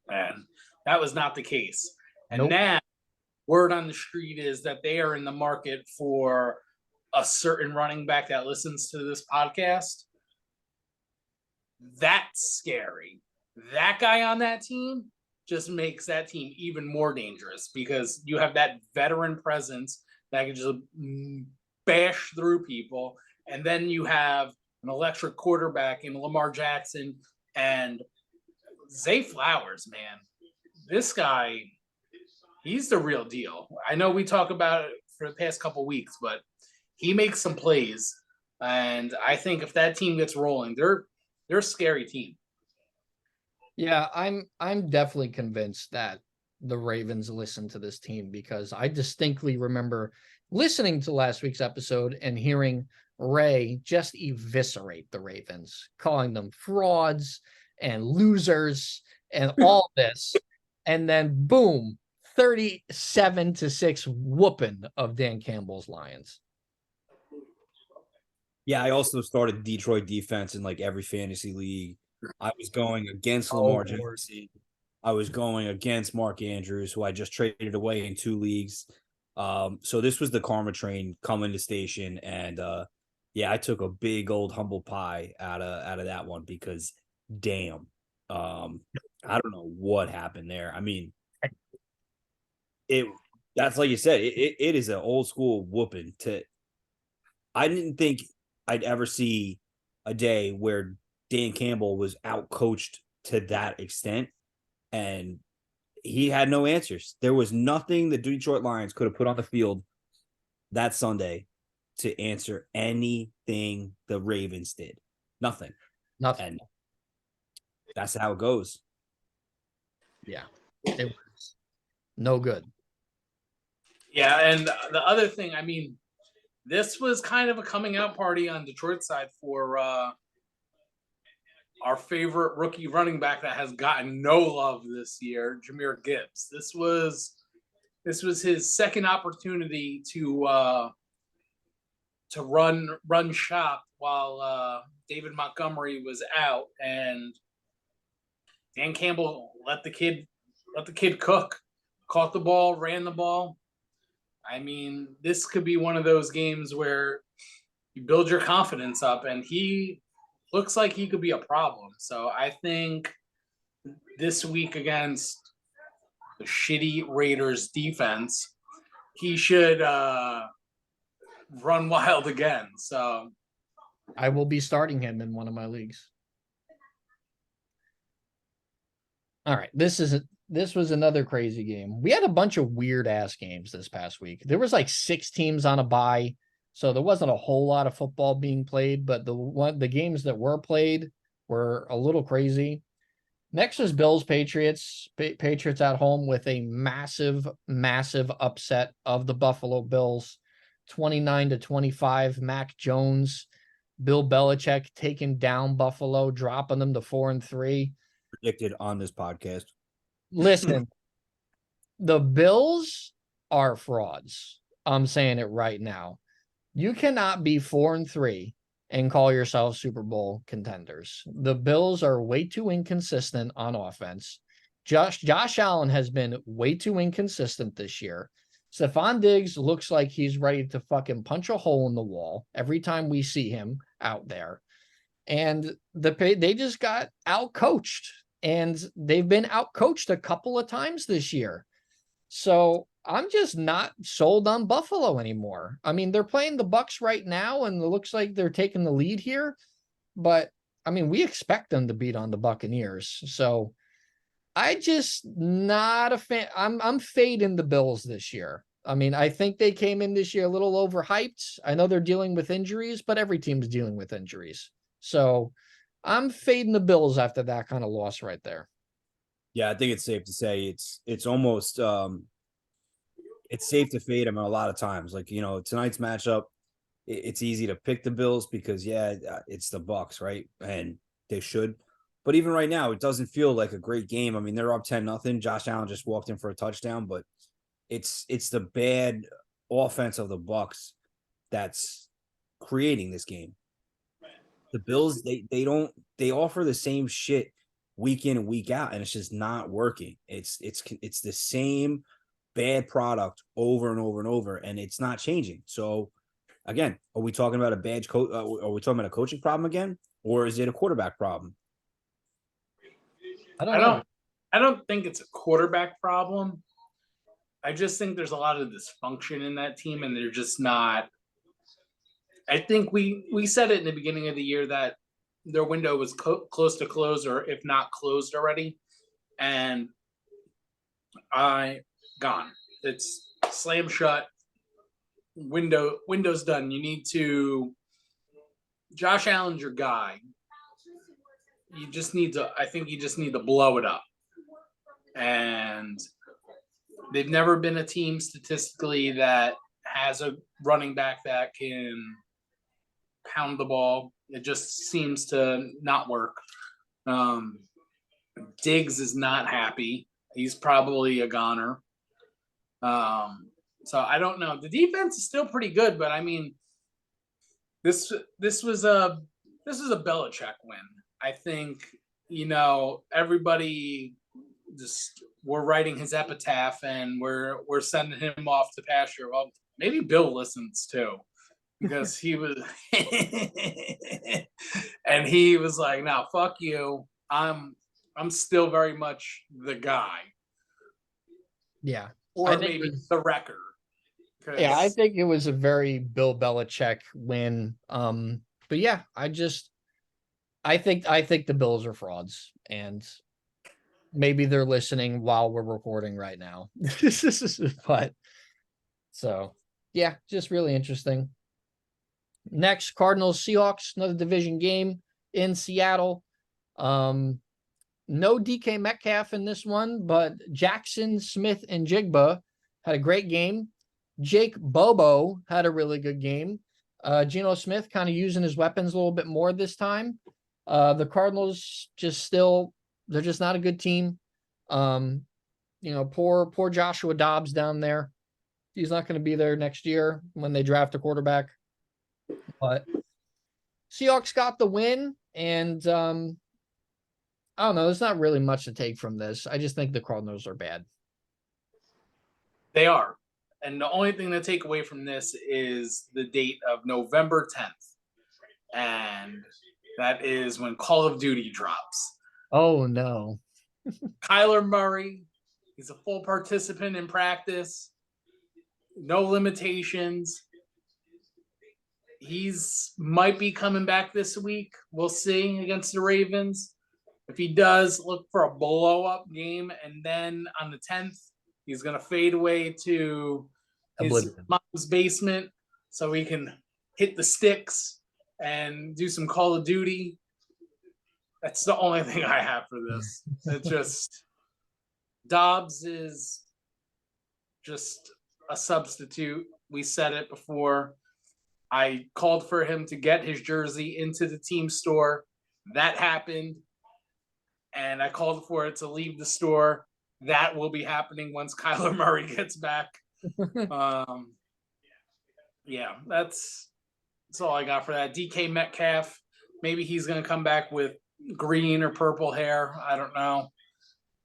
and that was not the case. And now, word on the street is that they are in the market for a certain running back that listens to this podcast. That's scary. That guy on that team just makes that team even more dangerous because you have that veteran presence that can just bash through people. And then you have an electric quarterback in Lamar Jackson and Zay Flowers, man. This guy, he's the real deal. I know we talk about it for the past couple of weeks, but he makes some plays. And I think if that team gets rolling, they're a scary team. Yeah, I'm definitely convinced that the Ravens listen to this team because I distinctly remember listening to last week's episode and hearing Ray just eviscerate the Ravens, calling them frauds and losers and all this. And then boom, 37-6 whooping of Dan Campbell's Lions. Yeah, I also started Detroit defense in like every fantasy league. I was going against Oh, Lamar Lord. Jackson. I was going against Mark Andrews, who I just traded away in 2 leagues. So this was the karma train coming to station, and yeah, I took a big old humble pie out of that one because damn, I don't know what happened there. I mean, it that's like you said, it is an old school whooping. I didn't think I'd ever see a day where Dan Campbell was out coached to that extent, and he had no answers. There was nothing the Detroit Lions could have put on the field that Sunday to answer anything the Ravens did. Nothing. Nothing. And that's how it goes. Yeah. It was no good. Yeah, and the other thing, I mean, this was kind of a coming out party on Detroit's side for our favorite rookie running back that has gotten no love this year, Jahmyr Gibbs. This was his second opportunity to run shop while David Montgomery was out, and Dan Campbell let the kid cook. Caught the ball, ran the ball. I mean, this could be one of those games where you build your confidence up, and he looks like he could be a problem. So I think this week against the shitty Raiders defense, he should run wild again. So I will be starting him in one of my leagues. All right. This was another crazy game. We had a bunch of weird ass games this past week. There was like 6 teams on a bye. So there wasn't a whole lot of football being played, but the games that were played were a little crazy. Next was Bills Patriots. Patriots at home with a massive, massive upset of the Buffalo Bills. 29-25. Mac Jones, Bill Belichick taking down Buffalo, dropping them to 4-3. Predicted on this podcast. Listen, the Bills are frauds. I'm saying it right now. You cannot be 4-3 and call yourself Super Bowl contenders. The Bills are way too inconsistent on offense. Josh Allen has been way too inconsistent this year. Stephon Diggs looks like he's ready to fucking punch a hole in the wall every time we see him out there. And they just got out-coached, and they've been out-coached a couple of times this year. So I'm just not sold on Buffalo anymore. I mean, they're playing the Bucs right now, and it looks like they're taking the lead here. But I mean, we expect them to beat on the Buccaneers. So I just not a fan. I'm fading the Bills this year. I mean, I think they came in this year a little overhyped. I know they're dealing with injuries, but every team's dealing with injuries. So I'm fading the Bills after that kind of loss right there. Yeah, I think it's safe to say it's almost it's safe to fade them a lot of times. Like, tonight's matchup, it's easy to pick the Bills because it's the Bucs, right? And they should. But even right now, it doesn't feel like a great game. I mean, they're up 10-0. Josh Allen just walked in for a touchdown, but it's the bad offense of the Bucs that's creating this game. The Bills, they offer the same shit week in and week out, and it's just not working. It's the same bad product over and over and over, and it's not changing. So again, are we talking about a bad coach? Are we talking about a coaching problem again, or is it a quarterback problem? I don't know. I don't think it's a quarterback problem. I just think there's a lot of dysfunction in that team, and they're just not. I think we said it in the beginning of the year that their window was close to close, or if not closed already, and gone. It's slam shut. Window's done. You need to. Josh Allen's your guy. You just need to. I think you just need to blow it up. And they've never been a team statistically that has a running back that can pound the ball. It just seems to not work. Diggs is not happy. He's probably a goner. So I don't know. The defense is still pretty good, but I mean, this was a Belichick win. I think everybody just we're writing his epitaph and we're sending him off to pasture. Well, maybe Bill listens too, because he was and he was like, "No, fuck you. I'm still very much the guy." Yeah. Or I think maybe the wrecker. yeah, I think it was a very Bill Belichick win. But yeah, I think the Bills are frauds, and maybe they're listening while we're recording right now. But so yeah, just really interesting. Next, Cardinals Seahawks, another division game in Seattle. No DK Metcalf in this one, but Jackson, Smith, and Jigba had a great game. Jake Bobo had a really good game. Geno Smith kind of using his weapons a little bit more this time. The Cardinals they're just not a good team. Poor Joshua Dobbs down there. He's not going to be there next year when they draft a quarterback. But Seahawks got the win, and I don't know. There's not really much to take from this. I just think the Cardinals are bad. They are. And the only thing to take away from this is the date of November 10th. And that is when Call of Duty drops. Oh, no. Kyler Murray, he's a full participant in practice. No limitations. He's might be coming back this week. We'll see against the Ravens. If he does, look for a blow-up game. And then on the 10th, he's going to fade away to his mom's basement so he can hit the sticks and do some Call of Duty. That's the only thing I have for this. It's just Dobbs is just a substitute. We said it before. I called for him to get his jersey into the team store. That happened. And I called for it to leave the store. That will be happening once Kyler Murray gets back. Yeah, that's all I got for that. DK Metcalf, maybe he's going to come back with green or purple hair. I don't know.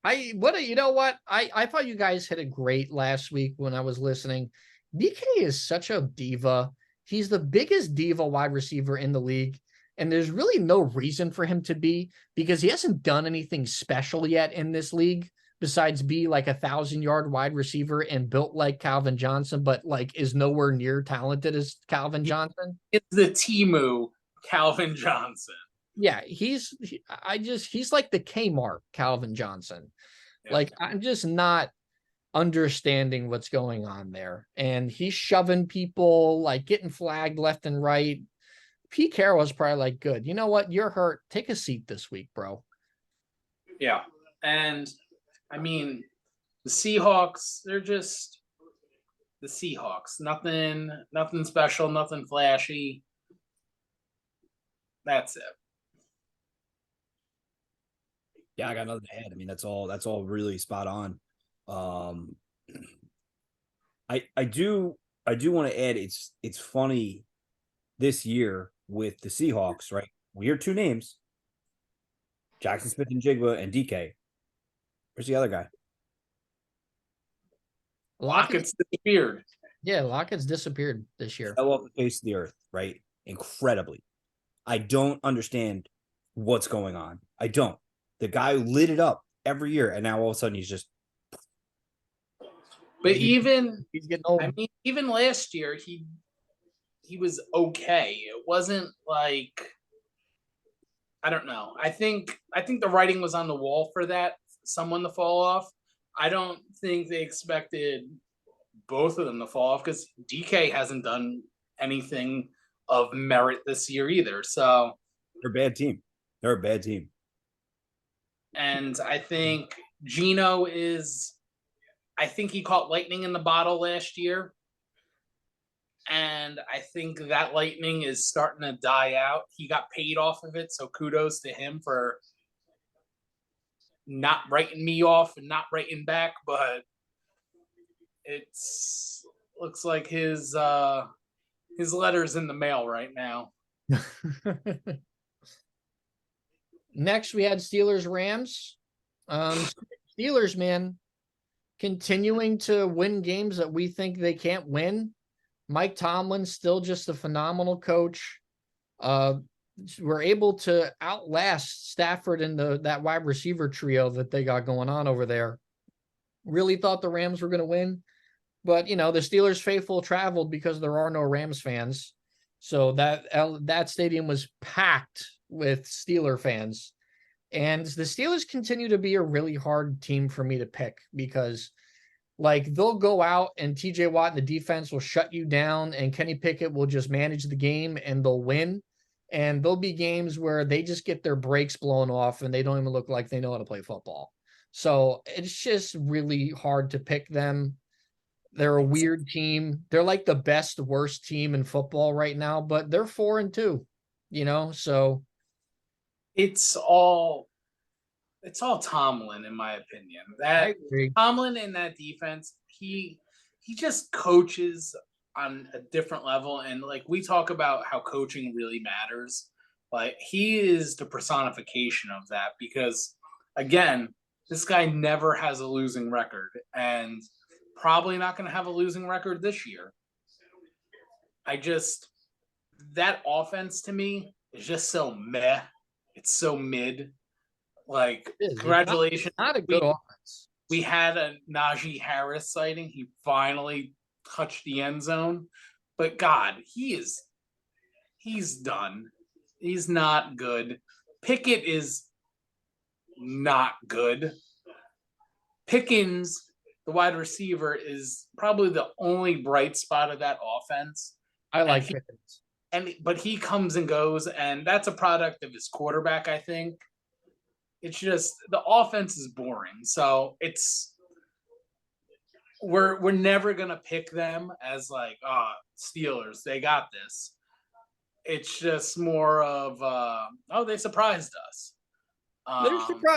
You know what? I thought you guys hit it great last week when I was listening. DK is such a diva. He's the biggest diva wide receiver in the league. And there's really no reason for him to be, because he hasn't done anything special yet in this league besides be like 1,000-yard wide receiver and built like Calvin Johnson, but like is nowhere near talented as Calvin Johnson. It's the Temu Calvin Johnson. Yeah, he's like the Kmart Calvin Johnson. Yeah. Like, I'm just not understanding what's going on there. And he's shoving people, like getting flagged left and right. Pete Carroll's probably like, good. You know what? You're hurt. Take a seat this week, bro. Yeah. And I mean, the Seahawks, they're just the Seahawks. Nothing special, nothing flashy. That's it. Yeah, I got nothing to add. I mean, that's all really spot on. I do want to add, it's funny this year with the Seahawks, right? We hear two names: Jackson Smith and Jigba and DK. Where's the other guy? Lockett's disappeared. Yeah, Lockett's disappeared this year. Fell off the face of the earth, right? Incredibly. I don't understand what's going on. I don't. The guy lit it up every year, and now all of a sudden he's just. But he's getting old. I mean, even last year he was okay. It wasn't like, I don't know. I think the writing was on the wall for that, someone to fall off. I don't think they expected both of them to fall off, because DK hasn't done anything of merit this year either. So they're a bad team. They're a bad team. And I think Geno I think he caught lightning in the bottle last year. And I think that lightning is starting to die out. He got paid off of it, so kudos to him for not writing me off and not writing back. But looks like his letter's in the mail right now. Next, we had Steelers Rams. Steelers, man, continuing to win games that we think they can't win. Mike Tomlin's still just a phenomenal coach. We're able to outlast Stafford in that wide receiver trio that they got going on over there. Really thought the Rams were going to win, but the Steelers faithful traveled because there are no Rams fans. So that stadium was packed with Steeler fans. And the Steelers continue to be a really hard team for me to pick because they'll go out and TJ Watt and the defense will shut you down and Kenny Pickett will just manage the game and they'll win. And there'll be games where they just get their brakes blown off and they don't even look like they know how to play football. So it's just really hard to pick them. They're a weird team. They're like the best, worst team in football right now, but they're 4-2, so. It's all Tomlin, in my opinion. That Tomlin in that defense, he just coaches on a different level. And we talk about how coaching really matters. He is the personification of that because, again, this guy never has a losing record and probably not going to have a losing record this year. That offense to me is just so meh. It's so mid. Congratulations. It's not a good offense. We had a Najee Harris sighting. He finally touched the end zone. But God, he's done. He's not good. Pickett is not good. Pickens, the wide receiver, is probably the only bright spot of that offense. I like Pickens. But he comes and goes, and that's a product of his quarterback, I think. It's just the offense is boring. So we're never gonna pick them as Steelers, they got this. It's just more of they surprised us.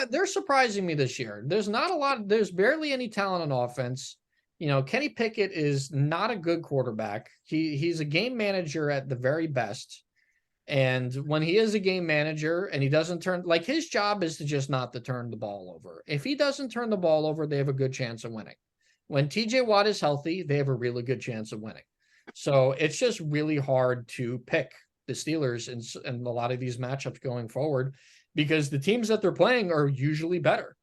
They're surprising me this year. There's barely any talent on offense. Kenny Pickett is not a good quarterback. He's a game manager at the very best. And when he is a game manager and he doesn't his job is to just not to turn the ball over. If he doesn't turn the ball over, they have a good chance of winning. When TJ Watt is healthy, they have a really good chance of winning. So it's just really hard to pick the Steelers in a lot of these matchups going forward because the teams that they're playing are usually better,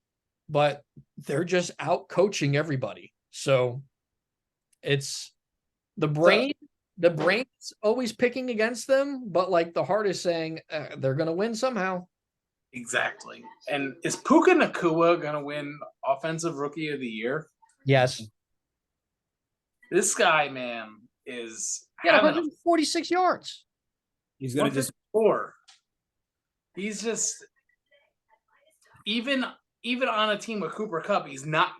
but they're just out coaching everybody. So it's the brain's always picking against them, but the heart is saying they're going to win somehow. Exactly. And is Puka Nacua going to win Offensive Rookie of the Year? Yes. This guy, man, is 146 yards. He's going to just score. He's just even on a team with Cooper Kupp, he's not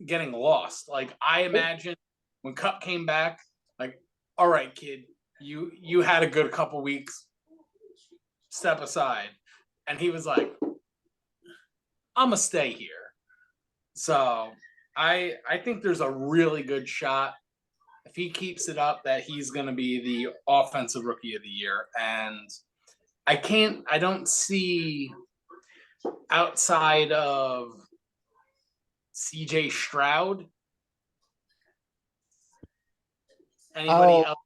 getting lost. I imagine when Kupp came back, all right, kid, you had a good couple weeks. Step aside. And he was like, I'm going to stay here. So I think there's a really good shot if he keeps it up that he's going to be the Offensive Rookie of the Year. And I don't see outside of CJ Stroud anybody else.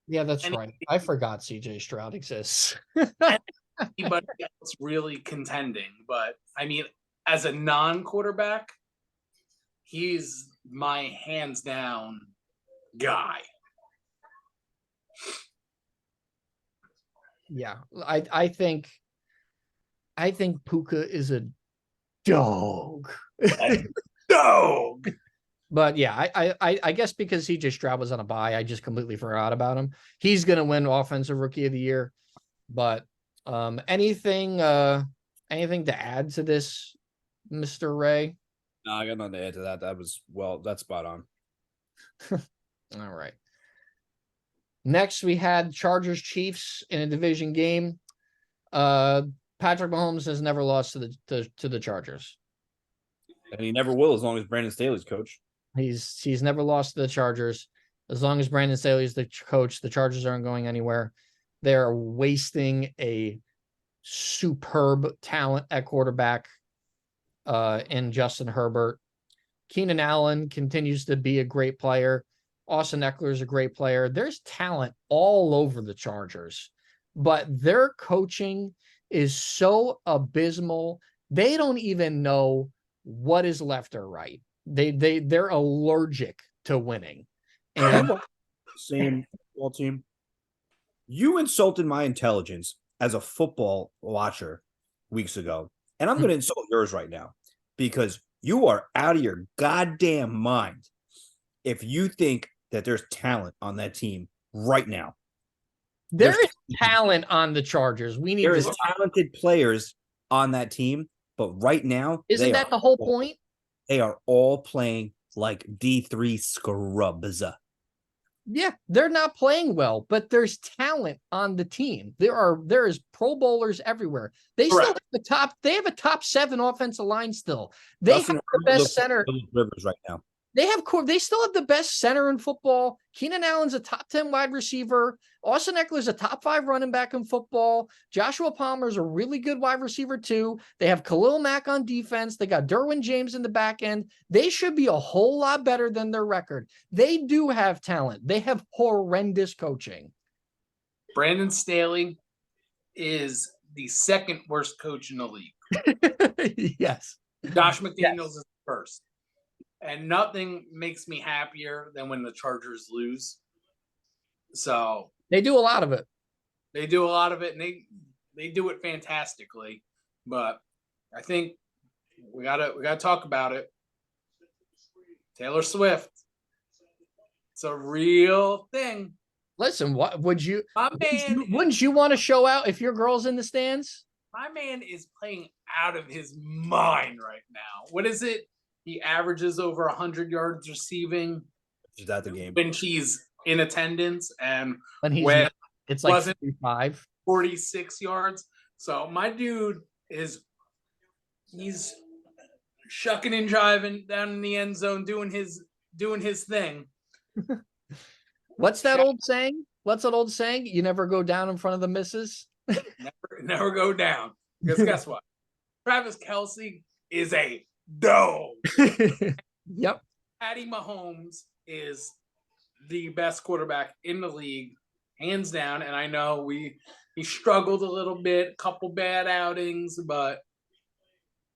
Yeah, that's right. I forgot CJ Stroud exists. Anybody else really contending, but as a non-quarterback, he's my hands down guy. Yeah, I think Puka is a dog. Dog. But yeah, I guess because CJ Stroud was on a bye, I just completely forgot about him. He's gonna win Offensive Rookie of the Year. But anything to add to this, Mr. Ray? No, I got nothing to add to that. That's spot on. All right. Next, we had Chargers Chiefs in a division game. Patrick Mahomes has never lost to the Chargers, and he never will as long as Brandon Staley's coach. He's never lost to the Chargers. As long as Brandon Staley's the coach, the Chargers aren't going anywhere. They're wasting a superb talent at quarterback in Justin Herbert. Keenan Allen continues to be a great player. Austin Eckler is a great player. There's talent all over the Chargers, but their coaching is so abysmal. They don't even know what is left or right. They're allergic to winning. And Same football team. You insulted my intelligence as a football watcher weeks ago, and I'm going to insult yours right now because you are out of your goddamn mind if you think that there's talent on that team right now. There is talent on the Chargers. We need there is talented players on that team, but right now, isn't that the whole point? They are all playing like D3 scrubs. Yeah, they're not playing well, but there's talent on the team. There is Pro Bowlers everywhere. They still have they have a top 7 offensive line still. They have the best center. Rivers right now. They still have the best center in football. Keenan Allen's a top 10 wide receiver. Austin Eckler's a top 5 running back in football. Joshua Palmer's a really good wide receiver too. They have Khalil Mack on defense. They got Derwin James in the back end. They should be a whole lot better than their record. They do have talent. They have horrendous coaching. Brandon Staley is the second worst coach in the league. Yes. Josh McDaniels is first. And nothing makes me happier than when the Chargers lose. So they do a lot of it. They do a lot of it, and they do it fantastically. But I think we gotta talk about it. Taylor Swift. It's a real thing. Listen, what would you? Wouldn't you want to show out if your girl's in the stands? My man is playing out of his mind right now. What is it? He averages over 100 yards receiving. Is that the game? When she's in attendance, and when it's like 35, 46 yards. So my dude he's shucking and jiving down in the end zone, doing his thing. What's that old saying? What's that old saying? You never go down in front of the missus. never go down. Because guess what? Travis Kelce is a dome. Yep. Patty Mahomes is the best quarterback in the league, hands down. And I know he struggled a little bit, a couple bad outings, but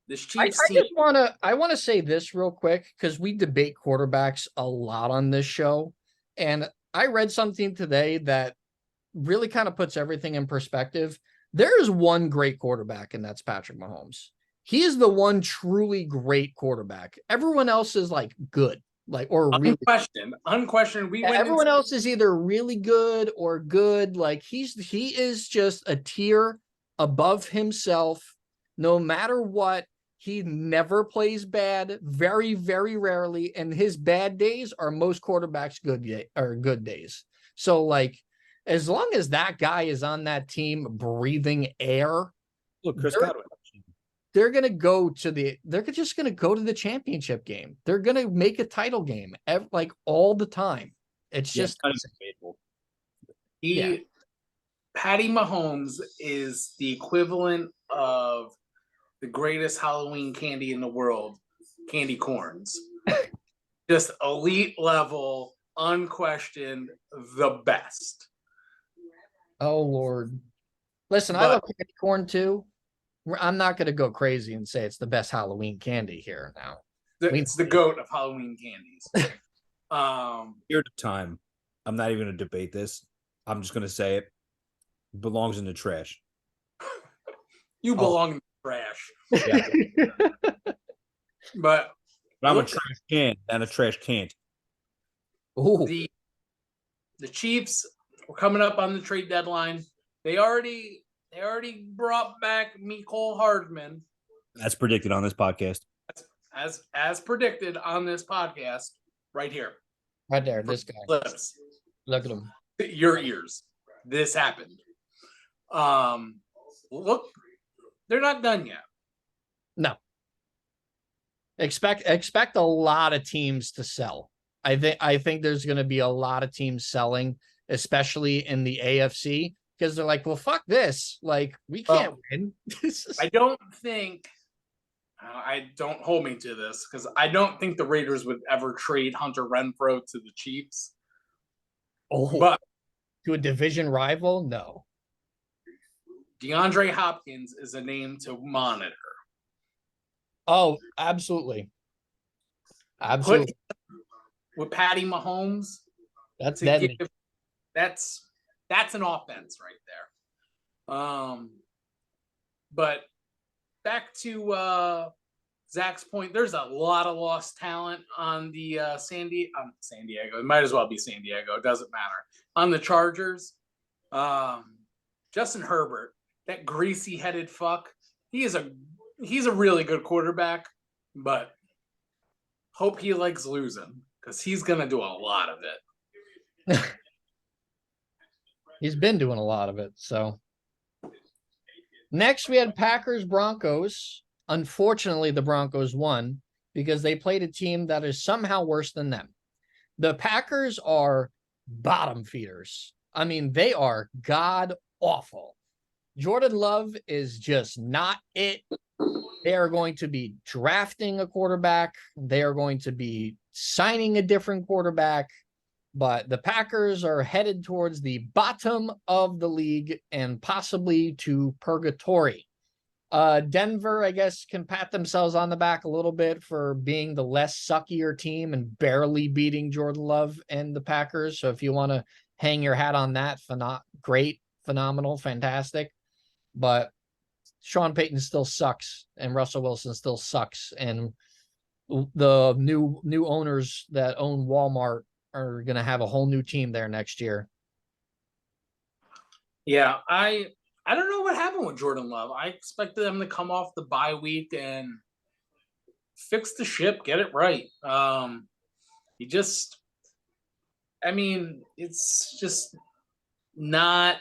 this Chiefs team. I want to say this real quick because we debate quarterbacks a lot on this show, and I read something today that really kind of puts everything in perspective. There is one great quarterback, and that's Patrick Mahomes. He is the one truly great quarterback. Everyone else is like good, like or really unquestioned. Everyone else is either really good or good. Like he is just a tier above himself. No matter what, he never plays bad. Very, very rarely, and his bad days are most quarterbacks' good days. So, like, as long as that guy is on that team, breathing air, look, Chris Godwin. They're just going to go to the championship game. They're going to make a title game like all the time. It's just Patty Mahomes is the equivalent of the greatest Halloween candy in the world, candy corns. Just elite level, unquestioned, the best. Oh Lord. Listen, I love candy corn too. I'm not going to go crazy and say it's the best Halloween candy here now. It's the GOAT of Halloween candies. Here's the time. I'm not even going to debate this. I'm just going to say it. Belongs in the trash. You belong in the trash. Yeah. But I'm a trash can and a trash can't. Ooh. The Chiefs were coming up on the trade deadline. They already brought back Mecole Hardman. As predicted on this podcast. As predicted on this podcast, right here. Right there, this guy. Lips. Look at him. Your ears. This happened. Look, they're not done yet. No. Expect a lot of teams to sell. I think there's going to be a lot of teams selling, especially in the AFC. because they're like, well, fuck this. Like, we can't win. I don't think, I don't hold me to this, because I don't think the Raiders would ever trade Hunter Renfrow to the Chiefs. But to a division rival, no. DeAndre Hopkins is a name to monitor. Oh, absolutely. Absolutely. With Patty Mahomes, that's deadly. That's an offense right there. But back to Zach's point, there's a lot of lost talent on the San Diego. It might as well be San Diego. It doesn't matter. On the Chargers, Justin Herbert, that greasy-headed fuck, he's a really good quarterback, but hope he likes losing, because he's going to do a lot of it. He's been doing a lot of it. So next we had Packers Broncos. Unfortunately, the Broncos won because they played a team that is somehow worse than them. The Packers are bottom feeders. I mean, they are god awful. Jordan Love is just not it. They are going to be drafting a quarterback. They are going to be signing a different quarterback. But the Packers are headed towards the bottom of the league and possibly to purgatory. Denver, I guess, can pat themselves on the back a little bit for being the less suckier team and barely beating Jordan Love and the Packers. So if you want to hang your hat on that, great, phenomenal, fantastic. But Sean Payton still sucks and Russell Wilson still sucks. And the new owners that own Walmart are going to have a whole new team there next year. Yeah, I don't know what happened with Jordan Love. I expected them to come off the bye week and fix the ship, get it right. It's just not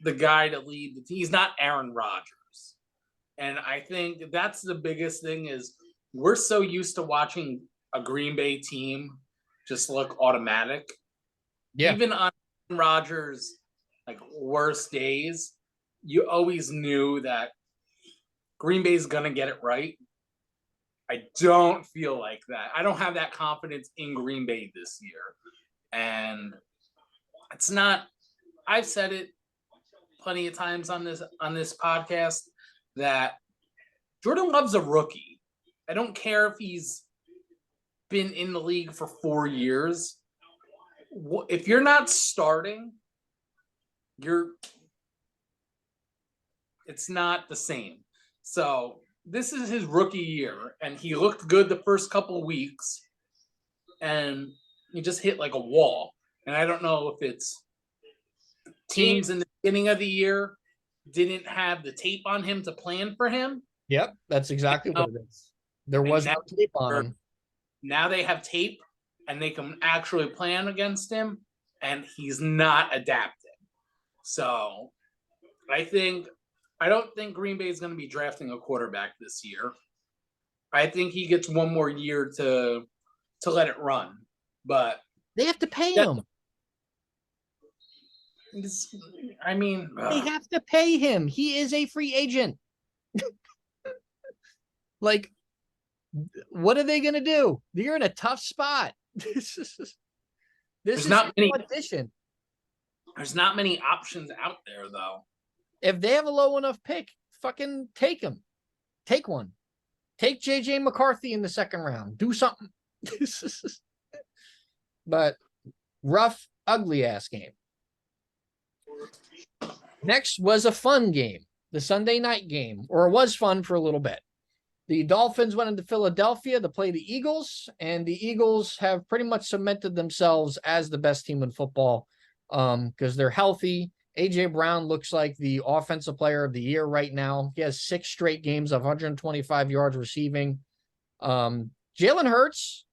the guy to lead the team. He's not Aaron Rodgers. And I think that's the biggest thing is we're so used to watching a Green Bay team just look automatic. Yeah. Even on Rodgers' worst days, you always knew that Green Bay's gonna get it right. I don't feel like that. I don't have that confidence in Green Bay this year. And it's not, I've said it plenty of times on this podcast that Jordan Love's a rookie. I don't care if he's been in the league for 4 years. If you're not starting, it's not the same. So this is his rookie year, and he looked good the first couple of weeks, and he just hit like a wall. And I don't know if it's teams in the beginning of the year didn't have the tape on him to plan for him. Yep, that's exactly what it is. There was no tape on him. Now they have tape, and they can actually plan against him, and he's not adapting. So I don't think Green Bay is going to be drafting a quarterback this year. I think he gets one more year to let it run, but they have to pay him. They have to pay him. He is a free agent. What are they going to do? You're in a tough spot. This is not an audition. There's not many options out there, though. If they have a low enough pick, fucking take him. Take one. Take JJ McCarthy in the second round. Do something. But rough, ugly ass game. Next was a fun game, the Sunday night game, or it was fun for a little bit. The Dolphins went into Philadelphia to play the Eagles, and the Eagles have pretty much cemented themselves as the best team in football because they're healthy. A.J. Brown looks like the offensive player of the year right now. He has 6 straight games of 125 yards receiving. Jalen Hurts,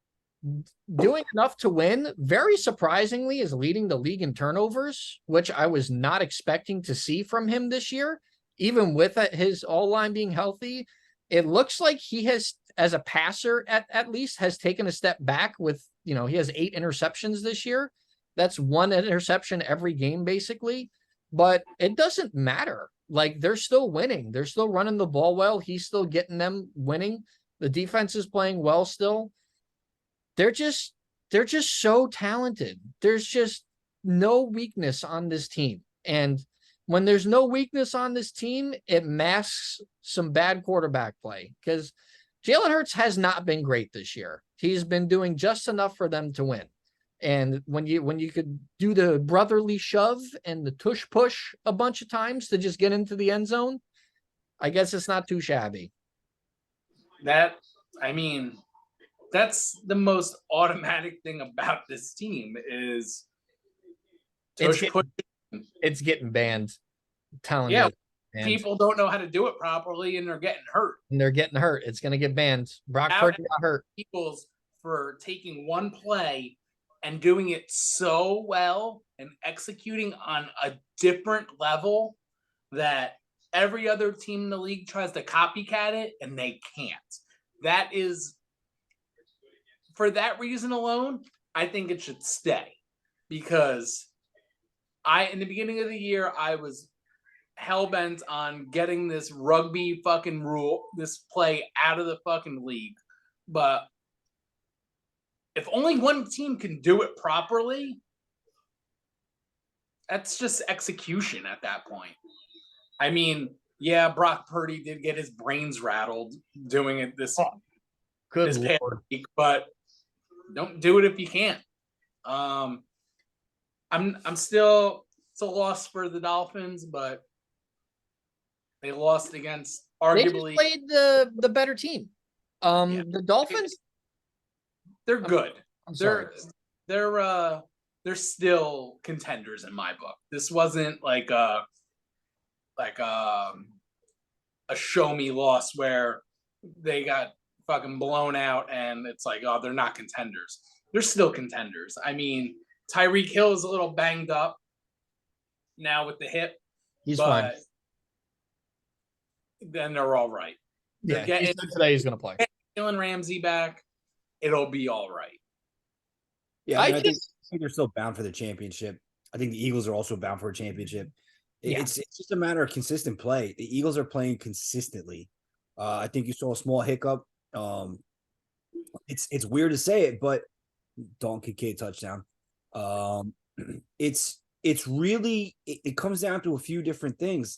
doing enough to win, very surprisingly, is leading the league in turnovers, which I was not expecting to see from him this year, even with his all-line being healthy. It looks like he has, as a passer, at least, has taken a step back with, he has 8 interceptions this year. That's 1 interception every game, basically. but it doesn't matter. Like, they're still winning. They're still running the ball well. He's still getting them winning. The defense is playing well still. They're just so talented. There's just no weakness on this team. And when there's no weakness on this team, it masks some bad quarterback play, because Jalen Hurts has not been great this year. He's been doing just enough for them to win. And when you could do the brotherly shove and the tush push a bunch of times to just get into the end zone, I guess it's not too shabby. I mean, that's the most automatic thing about this team is it's getting banned. I'm telling you. People don't know how to do it properly, and they're getting hurt. It's going to get banned. Brock Purdy got hurt. Eagles for taking one play and doing it so well and executing on a different level that every other team in the league tries to copycat it, and they can't. That is, for that reason alone, I think it should stay, because in the beginning of the year, I was hell-bent on getting this rugby fucking rule, this play out of the fucking league. But if only one team can do it properly, that's just execution at that point. I mean, yeah, Brock Purdy did get his brains rattled doing it this week, but don't do it if you can't. I'm still, it's a loss for the Dolphins, but they lost against arguably they just played the better team. The Dolphins, they're good. I'm sorry. They're still contenders in my book. This wasn't like a show me loss where they got fucking blown out and it's like, oh, they're not contenders. They're still contenders. I mean, Tyreek Hill is a little banged up now with the hip. He's fine. Then they're all right. Yeah, today he's going to play. Jalen Ramsey back. It'll be all right. Yeah, I think they're still bound for the championship. I think the Eagles are also bound for a championship. It's just a matter of consistent play. The Eagles are playing consistently. I think you saw a small hiccup. It's weird to say it, but Dalton Kincaid touchdown. It's really it comes down to a few different things.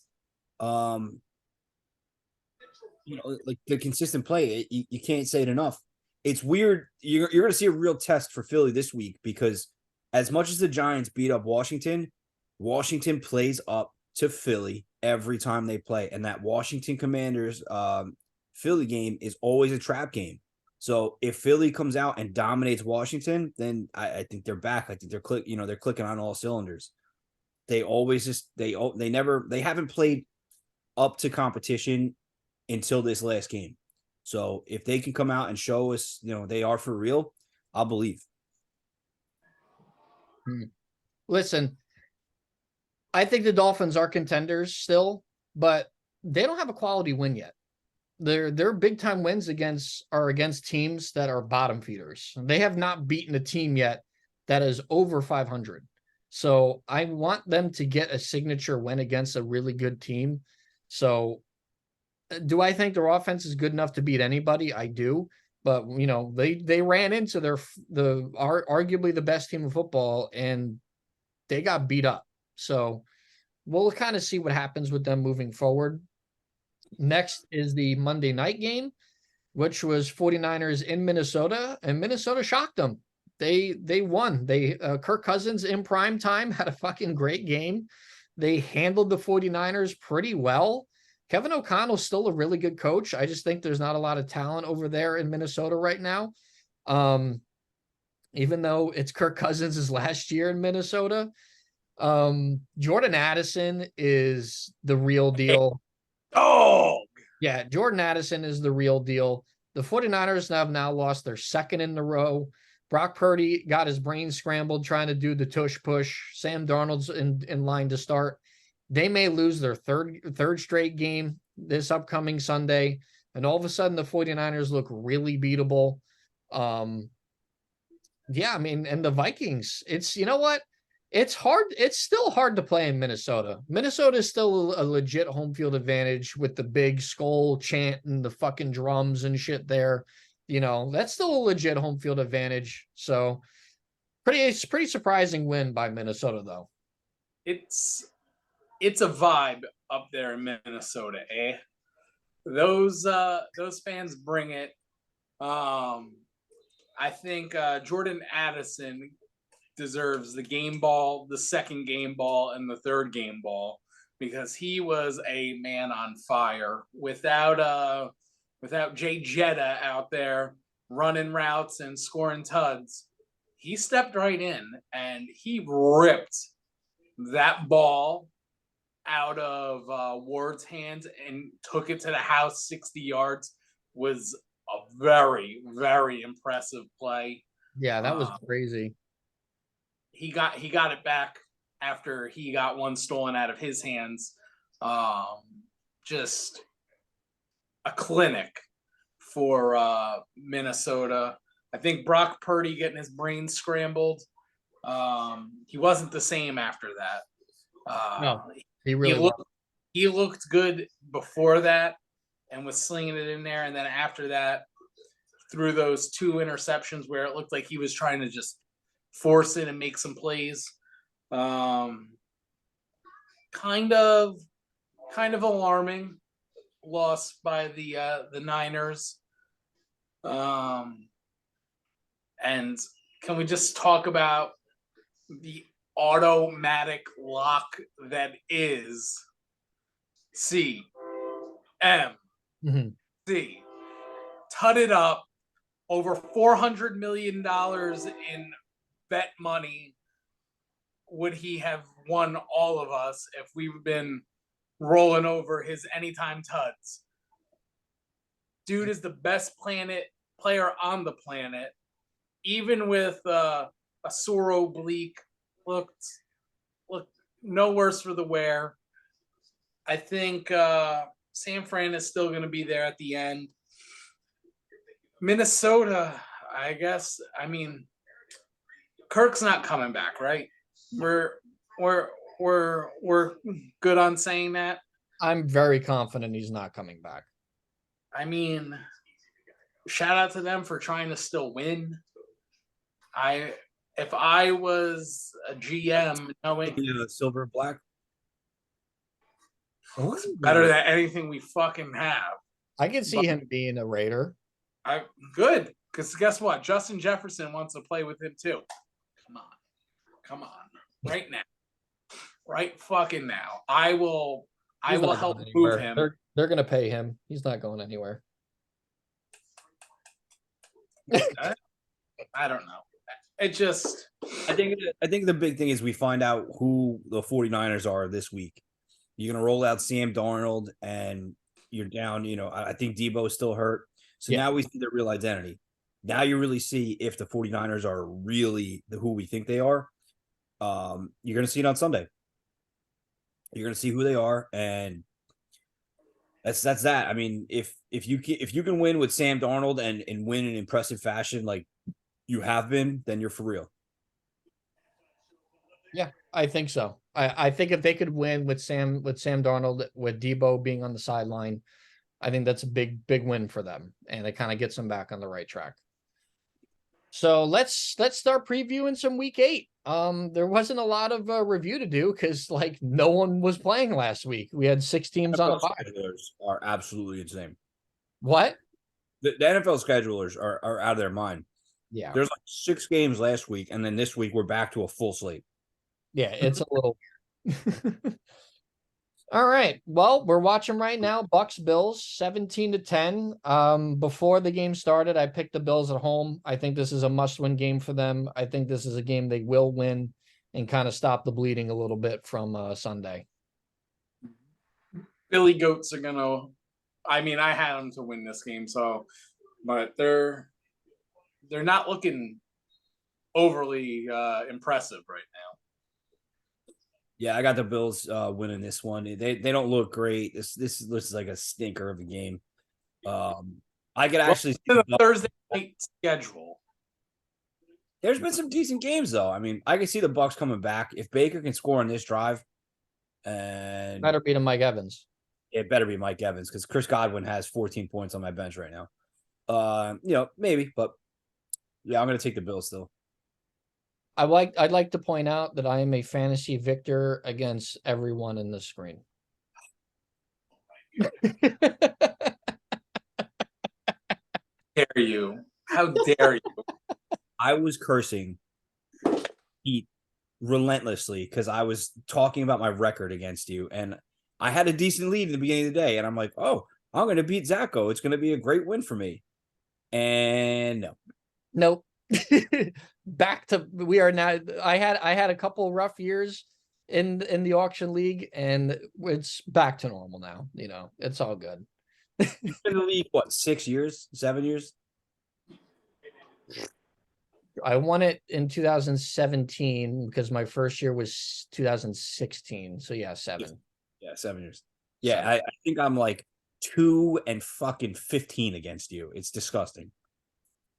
Like the consistent play. You can't say it enough. It's weird. You're going to see a real test for Philly this week, because as much as the Giants beat up Washington plays up to Philly every time they play. And that Washington Commanders Philly game is always a trap game. So if Philly comes out and dominates Washington, then I think they're back. I think they're clicking on all cylinders. They always they haven't played up to competition until this last game. So if they can come out and show us, they are for real, I'll believe. Listen, I think the Dolphins are contenders still, but they don't have a quality win yet. Their big time wins are against teams that are bottom feeders. They have not beaten a team yet that is over 500. So I want them to get a signature win against a really good team. So do I think their offense is good enough to beat anybody? I do. But, they ran into arguably the best team in football, and they got beat up. So we'll kind of see what happens with them moving forward. Next is the Monday night game, which was 49ers in Minnesota, and Minnesota shocked them. They won. Kirk Cousins in prime time had a fucking great game. They handled the 49ers pretty well. Kevin O'Connell's still a really good coach. I just think there's not a lot of talent over there in Minnesota right now. Even though it's Kirk Cousins' last year in Minnesota. Jordan Addison is the real deal. Oh, yeah, Jordan Addison is the real deal. The 49ers have now lost their second in a row. Brock Purdy got his brain scrambled trying to do the tush push. Sam Darnold's in line to start. They may lose their third straight game this upcoming Sunday. And all of a sudden, the 49ers look really beatable. And the Vikings, it's, you know what? It's hard. It's still hard to play in Minnesota. Minnesota is still a legit home field advantage with the big skull chant and the fucking drums and shit there. That's still a legit home field advantage. So it's pretty surprising win by Minnesota though. It's a vibe up there in Minnesota, eh? Those fans bring it. I think Jordan Addison deserves the game ball, the second game ball, and the third game ball because he was a man on fire without Jay Jetta out there running routes and scoring tuds. He stepped right in and he ripped that ball out of Ward's hands and took it to the house 60 yards. Was a very, very impressive play. Yeah, that was crazy. He got it back after he got one stolen out of his hands. Just a clinic for Minnesota. I think Brock Purdy getting his brain scrambled. He wasn't the same after that. No, he looked good before that and was slinging it in there. And then after that, threw those 2 interceptions where it looked like he was trying to just force it and make some plays. Kind of alarming loss by the Niners. And can we just talk about the automatic lock that is CMC? Tutted up over $400 million in bet money. Would he have won all of us if we've been rolling over his anytime tuds? Dude is the best player on the planet. Even with a sore oblique, looked no worse for the wear. I think San Fran is still going to be there at the end. Minnesota, I guess. I mean, Kirk's not coming back, right? We're good on saying that. I'm very confident he's not coming back. I mean, shout out to them for trying to still win. If I was a GM, knowing silver and black, better than anything we fucking have. I can see him being a Raider. Good, because guess what? Justin Jefferson wants to play with him too. Come on, right now, right fucking now. I will help move him. They're gonna pay him. He's not going anywhere. I don't know. It just, I think the big thing is we find out who the 49ers are this week. You're going to roll out Sam Darnold and you're down, I think Debo is still hurt. So now we see their real identity. Now you really see if the 49ers are really who we think they are. You're going to see it on Sunday. You're going to see who they are. And that's that. I mean, if you can win with Sam Darnold and win in impressive fashion, like you have been, then you're for real. Yeah, I think so. I think if they could win with Sam Darnold, with Debo being on the sideline, I think that's a big win for them, and it kind of gets them back on the right track. So let's start previewing some week 8. There wasn't a lot of review to do because no one was playing last week. We had 6 teams on bye. Schedulers are absolutely insane. What? The NFL schedulers are out of their mind. Yeah. There's 6 games last week, and then this week we're back to a full slate. Yeah, it's a little weird. All right. Well, we're watching right now. Bucks Bills 17-10. Before the game started, I picked the Bills at home. I think this is a must-win game for them. I think this is a game they will win and kind of stop the bleeding a little bit from Sunday. Billy Goats are gonna. I mean, I had them to win this game, but they're not looking overly impressive right now. Yeah, I got the Bills winning this one. They don't look great. This looks like a stinker of a game. I could actually see the Thursday night schedule. There's been some decent games though. I mean, I can see the Bucks coming back if Baker can score on this drive, and Better beat him, Mike Evans. it better be Mike Evans because Chris Godwin has 14 points on my bench right now. Maybe, but yeah, I'm gonna take the Bills still. I'd like to point out that I am a fantasy victor against everyone in the screen. Dare you? How dare you? I was cursing Pete relentlessly because I was talking about my record against you, and I had a decent lead in the beginning of the day, and I'm like, oh, I'm gonna beat Zacko. It's gonna be a great win for me. And no. Nope. Back to we are now. I had a couple rough years in the auction league, and it's back to normal now. It's all good. You've been in the league, what, 6 years, 7 years? I won it in 2017 because my first year was 2016. So yeah, 7. Yeah, 7 years. Yeah, I think I'm like 2 and fucking 15 against you. It's disgusting.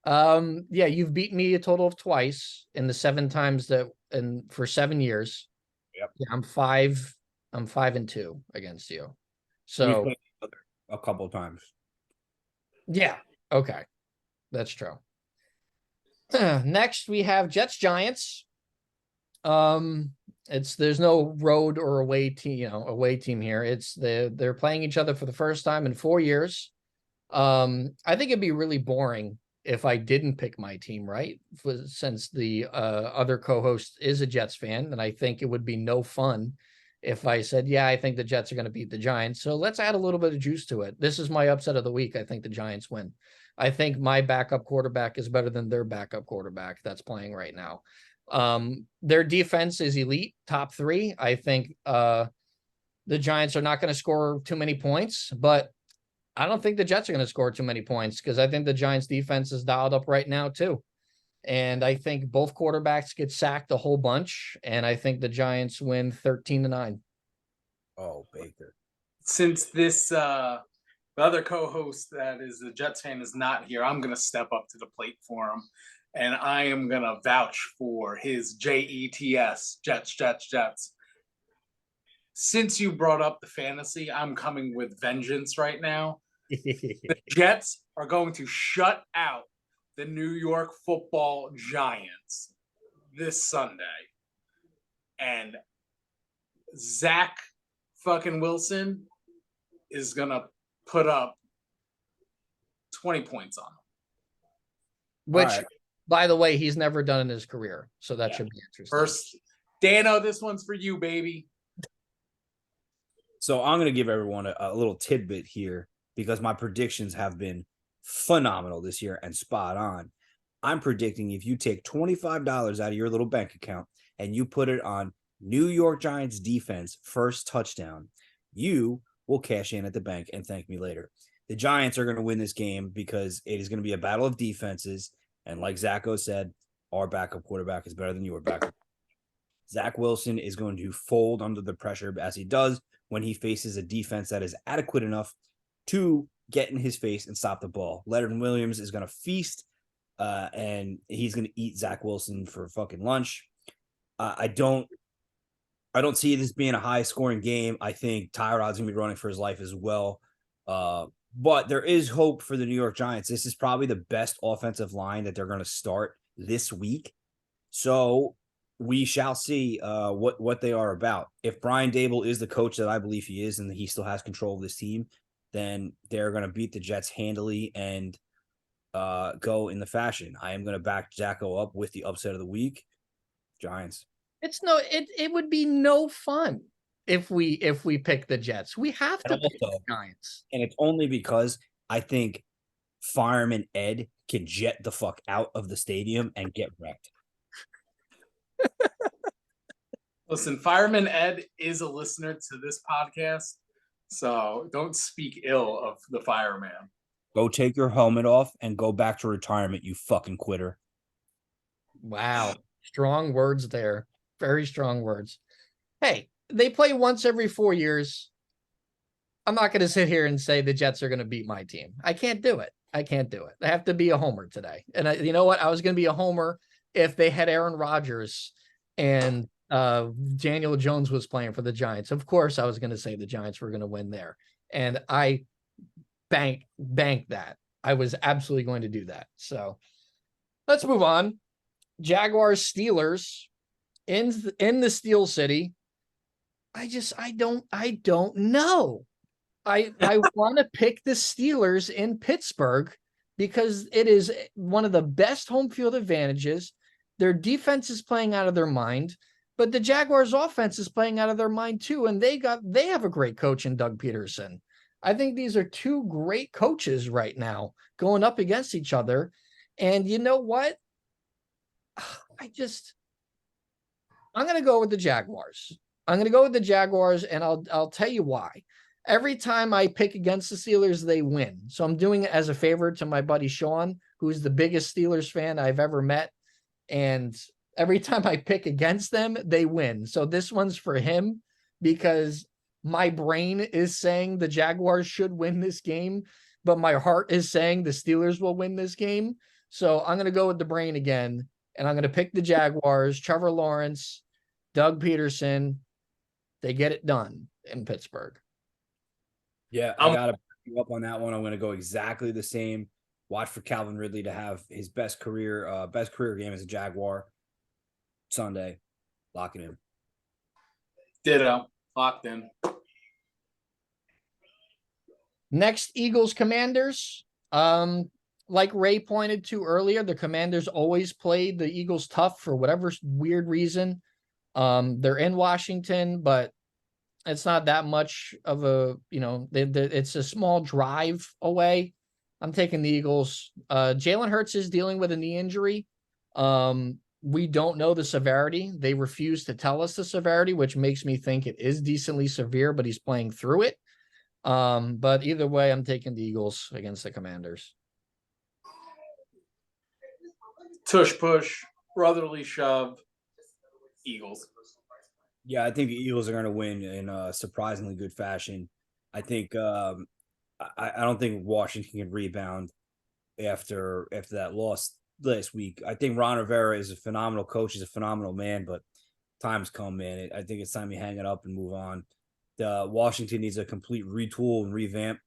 Yeah, you've beaten me a total of twice in the 7 times and for 7 years. Yep. Yeah, I'm 5-2 against you. So a couple of times. Yeah. Okay. That's true. Next we have Jets Giants. There's no road or away team here. They're playing each other for the first time in 4 years. I think it'd be really boring if I didn't pick my team, right? Since the other co-host is a Jets fan, and I think it would be no fun if I said, yeah, I think the Jets are going to beat the Giants. So let's add a little bit of juice to it. This is my upset of the week. I think the Giants win. I think my backup quarterback is better than their backup quarterback that's playing right now. Their defense is elite, top 3. I think the Giants are not going to score too many points, but I don't think the Jets are going to score too many points because I think the Giants defense is dialed up right now too. And I think both quarterbacks get sacked a whole bunch. And I think the Giants win 13-9. Oh, Baker. Since this the other co-host that is the Jets fan is not here, I'm going to step up to the plate for him. And I am going to vouch for his Jets, Jets. Since you brought up the fantasy, I'm coming with vengeance right now. The Jets are going to shut out the New York Football Giants this Sunday. And Zack fucking Wilson is going to put up 20 points on them. Which, by the way, he's never done in his career. So that should be interesting. First, Dano, this one's for you, baby. So I'm going to give everyone a little tidbit here because my predictions have been phenomenal this year and spot on. I'm predicting if you take $25 out of your little bank account and you put it on New York Giants defense first touchdown, you will cash in at the bank and thank me later. The Giants are going to win this game because it is going to be a battle of defenses. And like Zacko said, our backup quarterback is better than your backup. Zach Wilson is going to fold under the pressure as he does when he faces a defense that is adequate enough to get in his face and stop the ball. Leonard Williams is going to feast, and he's going to eat Zach Wilson for fucking lunch. I don't see this being a high-scoring game. I think Tyrod's going to be running for his life as well. But there is hope for the New York Giants. This is probably the best offensive line that they're going to start this week. So we shall see what they are about. If Brian Dable is the coach that I believe he is and he still has control of this team, then they're going to beat the Jets handily and go in the fashion. I am going to back Zacko up with the upset of the week. Giants. It would be no fun if we pick the Jets. We have to pick the Giants. And it's only because I think Fireman Ed can jet the fuck out of the stadium and get wrecked. Listen, Fireman Ed is a listener to this podcast, so don't speak ill of the fireman. Go take your helmet off and go back to retirement, you fucking quitter. Wow. Strong words there. Very strong words. Hey, they play once every 4 years. I'm not going to sit here and say the Jets are going to beat my team. I can't do it. I have to be a homer today. And you know what? I was going to be a homer if they had Aaron Rodgers and Daniel Jones was playing for the Giants. Of course, I was going to say the Giants were going to win there. And I bank that. I was absolutely going to do that. So let's move on. Jaguars Steelers in the Steel City. I don't know. I want to pick the Steelers in Pittsburgh because it is one of the best home field advantages. Their defense is playing out of their mind, but the Jaguars offense is playing out of their mind too. And they have a great coach in Doug Peterson. I think these are two great coaches right now going up against each other. And you know what? I'm going to go with the Jaguars. I'm going to go with the Jaguars, and I'll tell you why. Every time I pick against the Steelers, they win. So I'm doing it as a favor to my buddy Sean, who's the biggest Steelers fan I've ever met. And every time I pick against them, they win. So this one's for him because my brain is saying the Jaguars should win this game, but my heart is saying the Steelers will win this game. So I'm going to go with the brain again, and I'm going to pick the Jaguars, Trevor Lawrence, Doug Peterson. They get it done in Pittsburgh. Yeah, I got to back you up on that one. I'm going to go exactly the same. Watch for Calvin Ridley to have his best career game as a Jaguar Sunday. Lock it in. Ditto. Locked in. Next, Eagles Commanders. Like Ray pointed to earlier, the Commanders always played the Eagles tough for whatever weird reason. They're in Washington, but it's not that much of a, it's a small drive away. I'm taking the Eagles. Jalen Hurts is dealing with a knee injury. We don't know the severity. They refuse to tell us the severity, which makes me think it is decently severe, but he's playing through it. But either way, I'm taking the Eagles against the Commanders. Tush push, brotherly shove, Eagles. Yeah, I think the Eagles are going to win in a surprisingly good fashion. I think I don't think Washington can rebound after that loss last week. I think Ron Rivera is a phenomenal coach. He's a phenomenal man, but time's come, man. I think it's time you hang it up and move on. Washington needs a complete retool and revamp.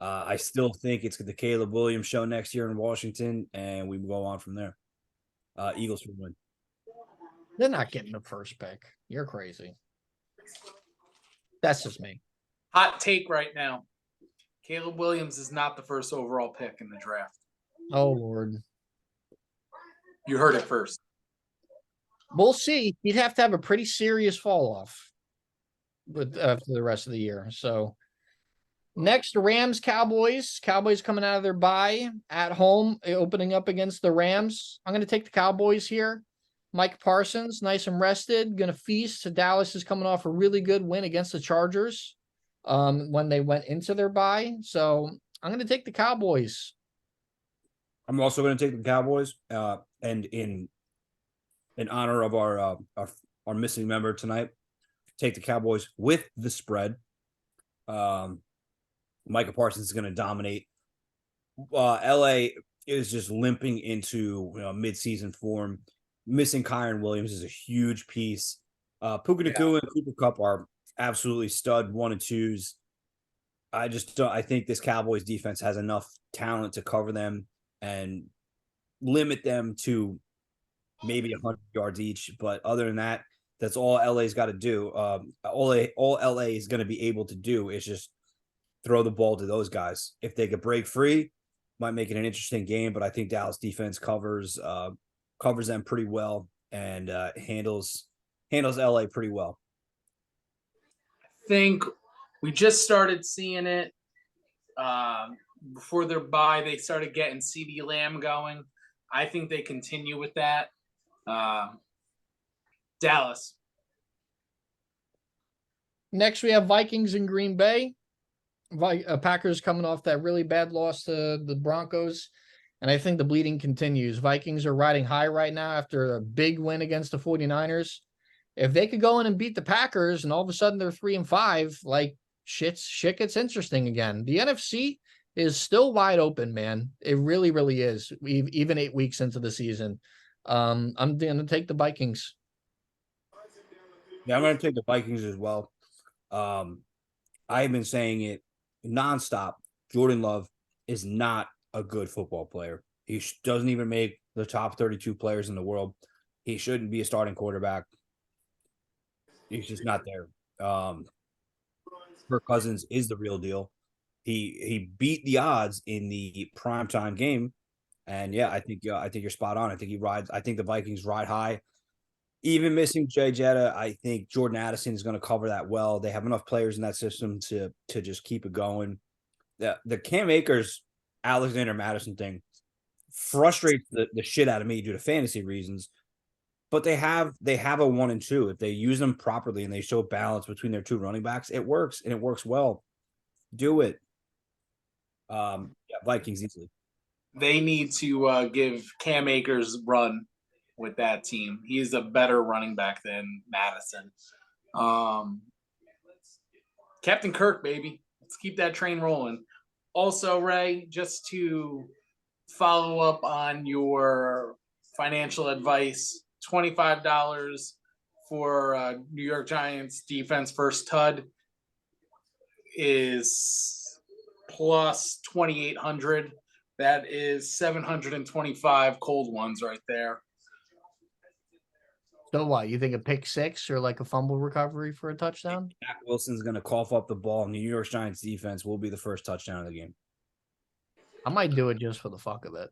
I still think it's the Caleb Williams show next year in Washington, and we go on from there. Eagles will win. They're not getting the first pick. You're crazy. That's just me. Hot take right now. Caleb Williams is not the first overall pick in the draft. Oh, Lord. You heard it first. We'll see. He'd have to have a pretty serious fall off for the rest of the year. So next, Rams, Cowboys. Cowboys coming out of their bye at home, opening up against the Rams. I'm going to take the Cowboys here. Mike Parsons, nice and rested, going to feast. Dallas is coming off a really good win against the Chargers when they went into their bye. So I'm going to take the Cowboys. I'm also going to take the Cowboys. And in honor of our missing member tonight, take the Cowboys with the spread. Micah Parsons is going to dominate. LA is just limping into mid-season form. Missing Kyron Williams is a huge piece. Puka Nacua and Cooper Kupp are absolutely stud 1 and 2s. I think this Cowboys defense has enough talent to cover them and limit them to maybe 100 yards each. But other than that, that's all LA's got to do. All LA is going to be able to do is just throw the ball to those guys. If they could break free, might make it an interesting game. But I think Dallas defense covers them pretty well and handles LA pretty well. I think we just started seeing it before their bye. They started getting CeeDee Lamb going. I think they continue with that. Dallas. Next, we have Vikings in Green Bay. Packers coming off that really bad loss to the Broncos. And I think the bleeding continues. Vikings are riding high right now after a big win against the 49ers. If they could go in and beat the Packers and all of a sudden they're 3-5, like shit gets interesting again. The NFC is still wide open, man. It really, really is. Even 8 weeks into the season. I'm going to take the Vikings. Yeah, I'm going to take the Vikings as well. I've been saying it nonstop. Jordan Love is not a good football player. He doesn't even make the top 32 players in the world. He shouldn't be a starting quarterback. He's just not there. Kirk Cousins is the real deal. He beat the odds in the primetime game, and yeah, I think you're spot on. I think he rides. I think the Vikings ride high. Even missing Jay Jetta, I think Jordan Addison is going to cover that well. They have enough players in that system to just keep it going. The Cam Akers Alexander Madison thing frustrates the shit out of me due to fantasy reasons. But they have a 1-2. If they use them properly and they show balance between their two running backs, it works and it works well. Do it. Yeah, Vikings easily. They need to give Cam Akers run with that team. He's a better running back than Madison. Captain Kirk, baby. Let's keep that train rolling. Also, Ray, just to follow up on your financial advice, $25 for New York Giants defense first TUD is plus 2,800. That is 725 cold ones right there. So what? You think a pick six or like a fumble recovery for a touchdown? Zach Wilson's going to cough up the ball, and the New York Giants defense will be the first touchdown of the game. I might do it just for the fuck of it.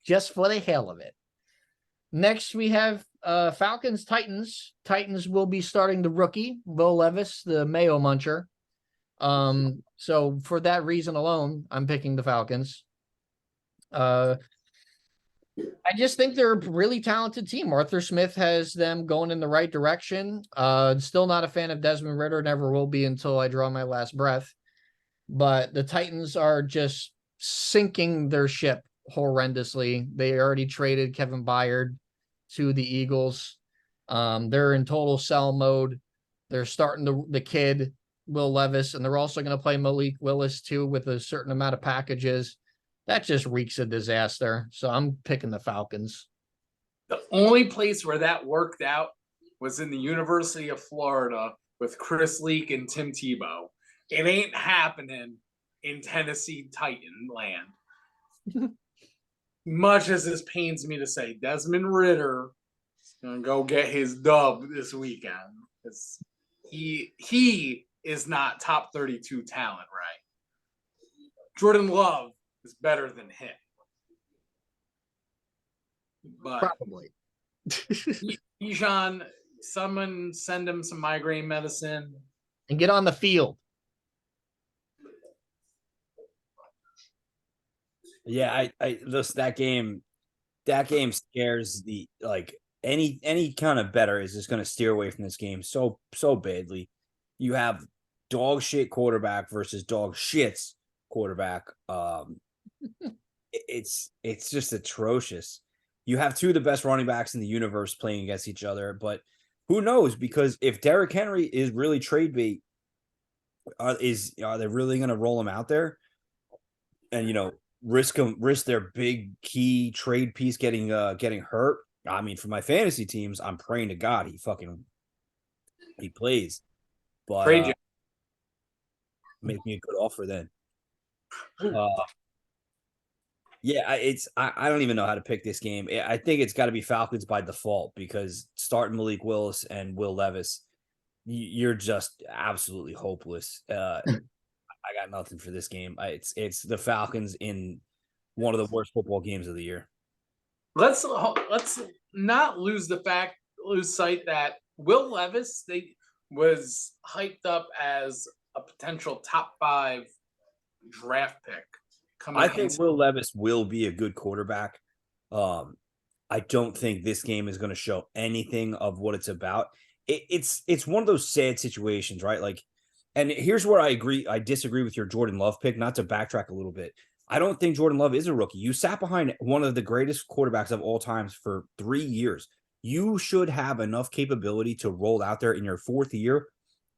Just for the hell of it. Next, we have Falcons Titans. Titans will be starting the rookie, Will Levis, the Mayo Muncher. So for that reason alone, I'm picking the Falcons. I just think they're a really talented team. Arthur Smith has them going in the right direction. Still not a fan of Desmond Ridder, never will be until I draw my last breath. But the Titans are just sinking their ship horrendously. They already traded Kevin Byard to the Eagles. They're in total sell mode. They're starting the kid, Will Levis, and they're also going to play Malik Willis too with a certain amount of packages. That just reeks of disaster. So I'm picking the Falcons. The only place where that worked out was in the University of Florida with Chris Leak and Tim Tebow. It ain't happening in Tennessee Titan land. Much as this pains me to say, Desmond Ridder is going to go get his dub this weekend. He is not top 32 talent, right? Jordan Love is better than him. But Probably. Bijan, someone send him some migraine medicine. And get on the field. Yeah, I just that game scares the any kind of better is just going to steer away from this game so badly. You have dog shit quarterback versus dog shits quarterback. It's just atrocious. You have two of the best running backs in the universe playing against each other, but who knows? Because if Derrick Henry is really trade bait, are they really going to roll him out there? And risk their big key trade piece getting hurt. I mean, for my fantasy teams, I'm praying to God he plays. But make me a good offer then. Yeah, I don't even know how to pick this game. I think it's got to be Falcons by default because starting Malik Willis and Will Levis, you're just absolutely hopeless. I got nothing for this game. It's the Falcons in one of the worst football games of the year. Let's not lose sight that Will Levis was hyped up as a potential top 5 draft pick. I think Will Levis will be a good quarterback. I don't think this game is going to show anything of what it's about. It's one of those sad situations, right? Like, and here's where I disagree with your Jordan Love pick. Not to backtrack a little bit, I don't think Jordan Love is a rookie. You sat behind one of the greatest quarterbacks of all times for 3 years. You should have enough capability to roll out there in your 4th year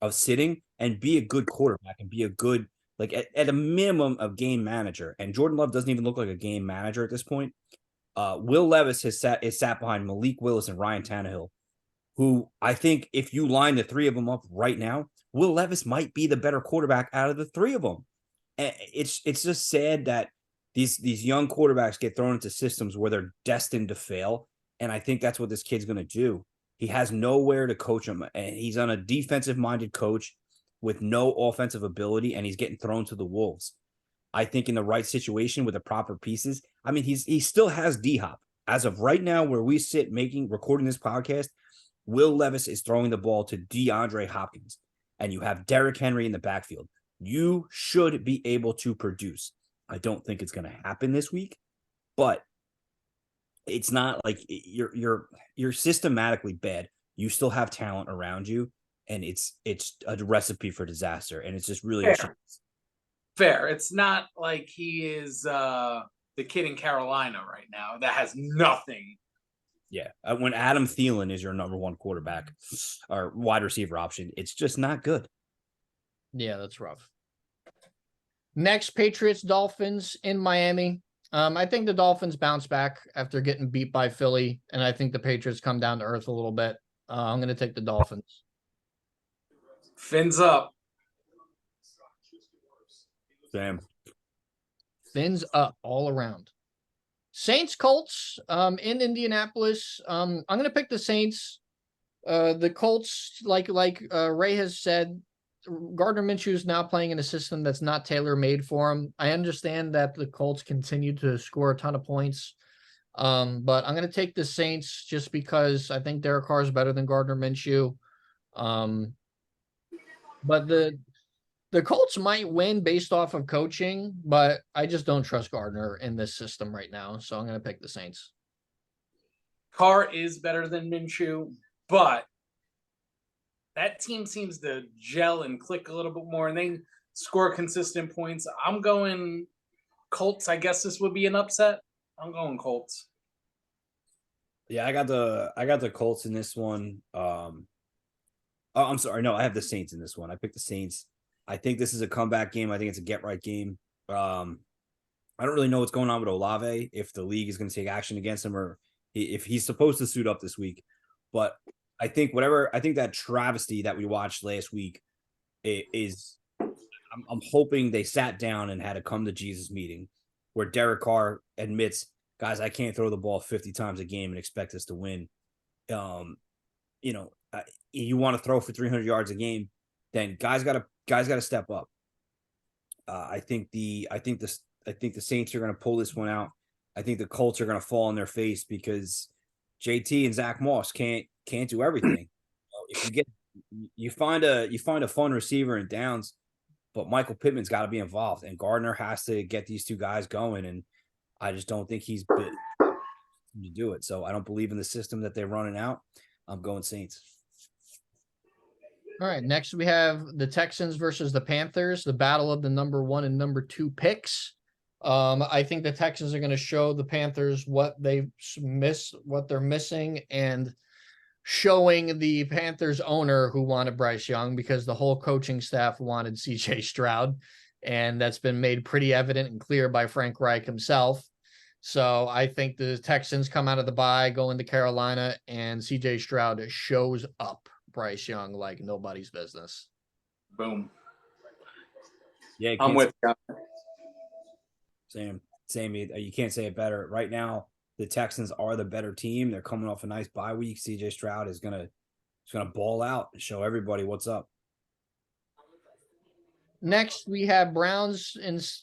of sitting and be a good quarterback and be a good like at a minimum of game manager, and Jordan Love doesn't even look like a game manager at this point. Will Levis is sat behind Malik Willis and Ryan Tannehill, who I think if you line the three of them up right now, Will Levis might be the better quarterback out of the three of them. And it's just sad that these young quarterbacks get thrown into systems where they're destined to fail. And I think that's what this kid's going to do. He has nowhere to coach him, and he's on a defensive-minded coach with no offensive ability, and he's getting thrown to the wolves. I think in the right situation with the proper pieces. I mean, he still has D-Hop. As of right now, where we sit recording this podcast, Will Levis is throwing the ball to DeAndre Hopkins, and you have Derrick Henry in the backfield. You should be able to produce. I don't think it's going to happen this week, but it's not like you're systematically bad. You still have talent around you, and it's a recipe for disaster, and it's just really fair. It's not like he is the kid in Carolina right now that has nothing. Yeah, when Adam Thielen is your number one quarterback or wide receiver option, it's just not good. Yeah, that's rough. Next, Patriots Dolphins in Miami. I think the Dolphins bounce back after getting beat by Philly, and I think the Patriots come down to earth a little bit. I'm going to take the Dolphins. Fins up. Damn. Fins up all around. Saints Colts in Indianapolis. I'm going to pick the Saints. The Colts, like Ray has said, Gardner Minshew is now playing in a system that's not tailor-made for him. I understand that the Colts continue to score a ton of points, but I'm going to take the Saints just because I think Derek Carr is better than Gardner Minshew. But the Colts might win based off of coaching, but I just don't trust Gardner in this system right now, so I'm going to pick the Saints. Carr is better than Minshew, but that team seems to gel and click a little bit more, and they score consistent points. I'm going Colts. I guess this would be an upset. I'm going Colts. Yeah, I got the Colts in this one. I'm sorry. No, I have the Saints in this one. I picked the Saints. I think this is a comeback game. I think it's a get-right game. I don't really know what's going on with Olave, if the league is going to take action against him or if he's supposed to suit up this week. But I think that travesty that we watched last week is I'm hoping they sat down and had a come-to-Jesus meeting where Derek Carr admits, guys, I can't throw the ball 50 times a game and expect us to win. You want to throw for 300 yards a game, then guys got to step up. I think the Saints are going to pull this one out. I think the Colts are going to fall on their face because JT and Zach Moss can't do everything. If you find a fun receiver in downs, but Michael Pittman's got to be involved, and Gardner has to get these two guys going, and I just don't think he's built to do it. So I don't believe in the system that they're running out. I'm going Saints. All right, next we have the Texans versus the Panthers, the battle of the number 1 and number 2 picks. I think the Texans are going to show the Panthers what they're missing, and showing the Panthers owner who wanted Bryce Young because the whole coaching staff wanted CJ Stroud, and that's been made pretty evident and clear by Frank Reich himself. So I think the Texans come out of the bye, go into Carolina, and CJ Stroud shows up Bryce Young like nobody's business. Boom. Yeah, I'm with you. Same. You can't say it better. Right now, the Texans are the better team. They're coming off a nice bye week. CJ Stroud is gonna ball out and show everybody what's up. Next, we have Browns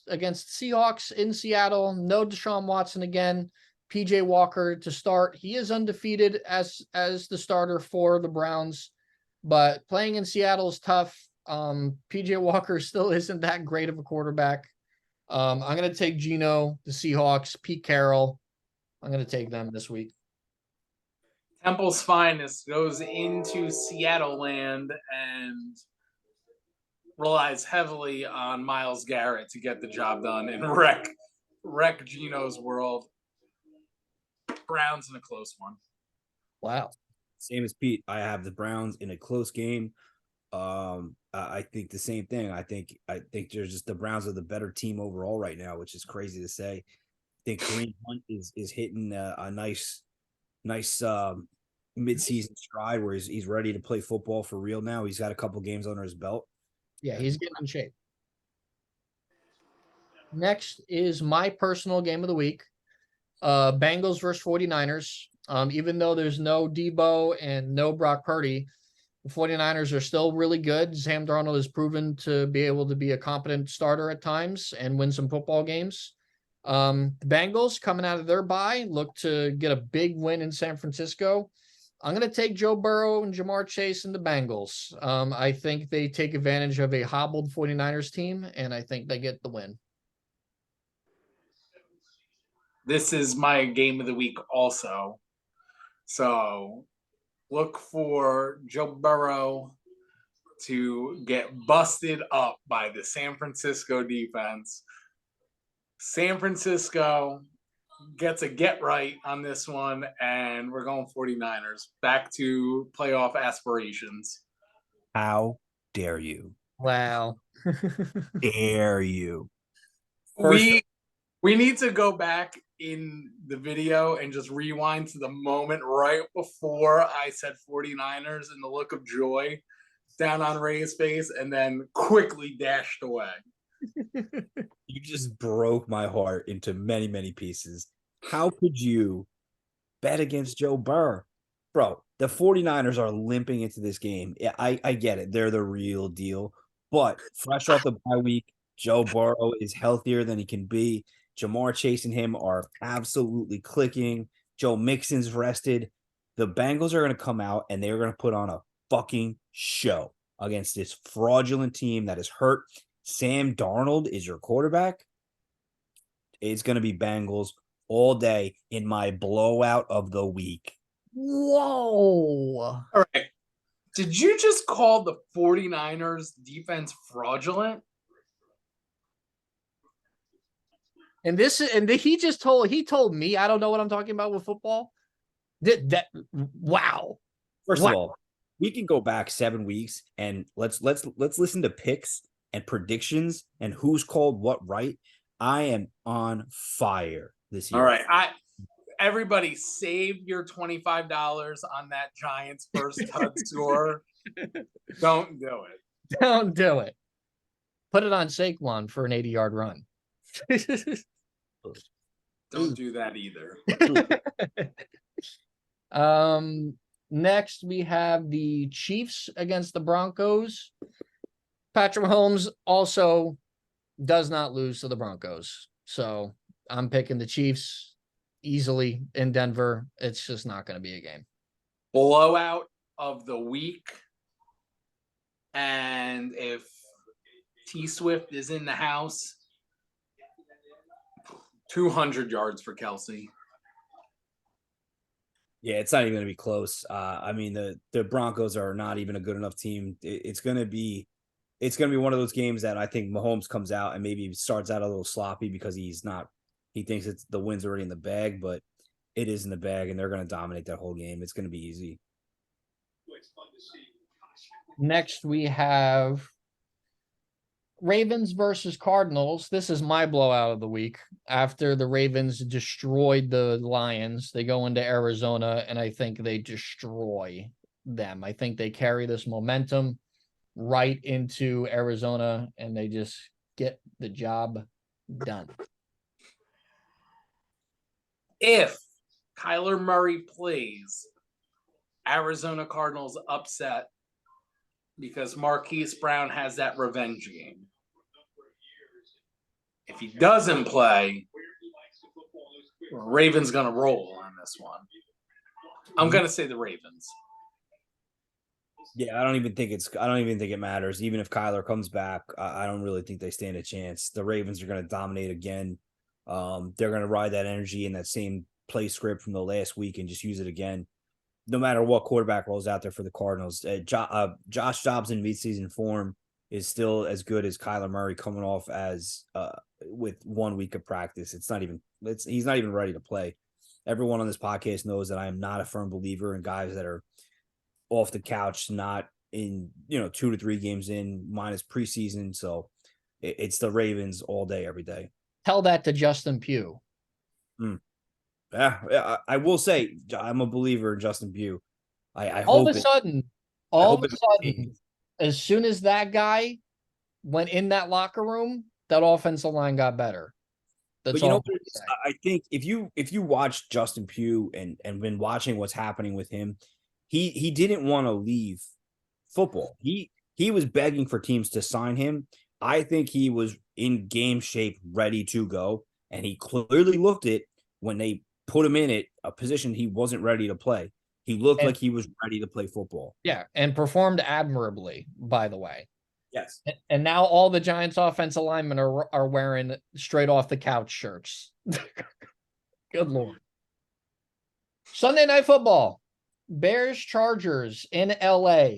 against Seahawks in Seattle. No Deshaun Watson again. PJ Walker to start. He is undefeated as the starter for the Browns, but playing in Seattle is tough. PJ Walker still isn't that great of a quarterback. I'm going to take Geno, the Seahawks, Pete Carroll. I'm going to take them this week. Temple's finest goes into Seattle land and relies heavily on Myles Garrett to get the job done and wreck Geno's world. Browns in a close one. Wow. Same as Pete. I have the Browns in a close game. I think the same thing. I think there's just the Browns are the better team overall right now, which is crazy to say. I think Kareem Hunt is hitting a nice midseason stride where he's ready to play football for real now. He's got a couple games under his belt. Yeah, he's getting in shape. Next is my personal game of the week. Bengals versus 49ers. Even though there's no Debo and no Brock Purdy, the 49ers are still really good. Sam Darnold has proven to be able to be a competent starter at times and win some football games. The Bengals coming out of their bye look to get a big win in San Francisco. I'm going to take Joe Burrow and Jamar Chase and the Bengals. I think they take advantage of a hobbled 49ers team, and I think they get the win. This is my game of the week also. So look for Joe Burrow to get busted up by the San Francisco defense. San Francisco gets a get right on this one, and we're going 49ers. Back to playoff aspirations. How dare you? Wow. Dare you? We need to go back in the video and just rewind to the moment right before I said 49ers and the look of joy down on Ray's face, and then quickly dashed away. You just broke my heart into many, many pieces. How could you bet against Joe Burrow? Bro, the 49ers are limping into this game. Yeah, I get it. They're the real deal. But fresh off the bye week, Joe Burrow is healthier than he can be. Jamar Chase and him are absolutely clicking. Joe Mixon's rested. The Bengals are going to come out and they're going to put on a fucking show against this fraudulent team that is hurt. Sam Darnold is your quarterback. It's going to be Bengals all day in my blowout of the week. Whoa. All right. Did you just call the 49ers defense fraudulent? And he told me I don't know what I'm talking about with football. Wow. First of all, we can go back 7 weeks and let's listen to picks and predictions and who's called what right. I am on fire this year. All right. Everybody save your $25 on that Giants first touch score. Don't do it. Don't do it. Put it on Saquon for an 80-yard run. Don't do that either. Next we have the Chiefs against the Broncos. Patrick Mahomes also does not lose to the Broncos. So I'm picking the Chiefs easily in Denver. It's just not going to be a game. Blowout of the week. And if T Swift is in the house, 200 yards for Kelsey. Yeah, it's not even going to be close. I mean, the Broncos are not even a good enough team. It's going to be one of those games that I think Mahomes comes out and maybe starts out a little sloppy because he thinks it's the win's already in the bag, but it is in the bag and they're going to dominate that whole game. It's going to be easy. Next we have Ravens versus Cardinals. This is my blowout of the week. After the Ravens destroyed the Lions, they go into Arizona, and I think they destroy them. I think they carry this momentum right into Arizona, and they just get the job done. If Kyler Murray plays, Arizona Cardinals upset because Marquise Brown has that revenge game. If he doesn't play, Ravens going to roll on this one. I'm going to say the Ravens. Yeah, I don't even think it matters. Even if Kyler comes back, I don't really think they stand a chance. The Ravens are going to dominate again. They're going to ride that energy and that same play script from the last week and just use it again. No matter what quarterback rolls out there for the Cardinals, Josh Dobbs in midseason form is still as good as Kyler Murray coming off as with 1 week of practice. He's not even ready to play. Everyone on this podcast knows that I am not a firm believer in guys that are off the couch, not in 2 to 3 games in minus preseason. So it's the Ravens all day, every day. Tell that to Justin Pugh. Yeah, I will say I'm a believer in Justin Pugh. I All hope of a sudden, as soon as that guy went in that locker room, that offensive line got better. That's But you know all. what it is? I think if you watch Justin Pugh and been watching what's happening with him, he didn't want to leave football. He was begging for teams to sign him. I think he was in game shape, ready to go, and he clearly looked it when they put him in a position he wasn't ready to play. He looked like he was ready to play football. Yeah, and performed admirably, by the way. Yes. And now all the Giants offensive linemen are wearing straight off the couch shirts. Good Lord. Sunday Night Football. Bears Chargers in LA.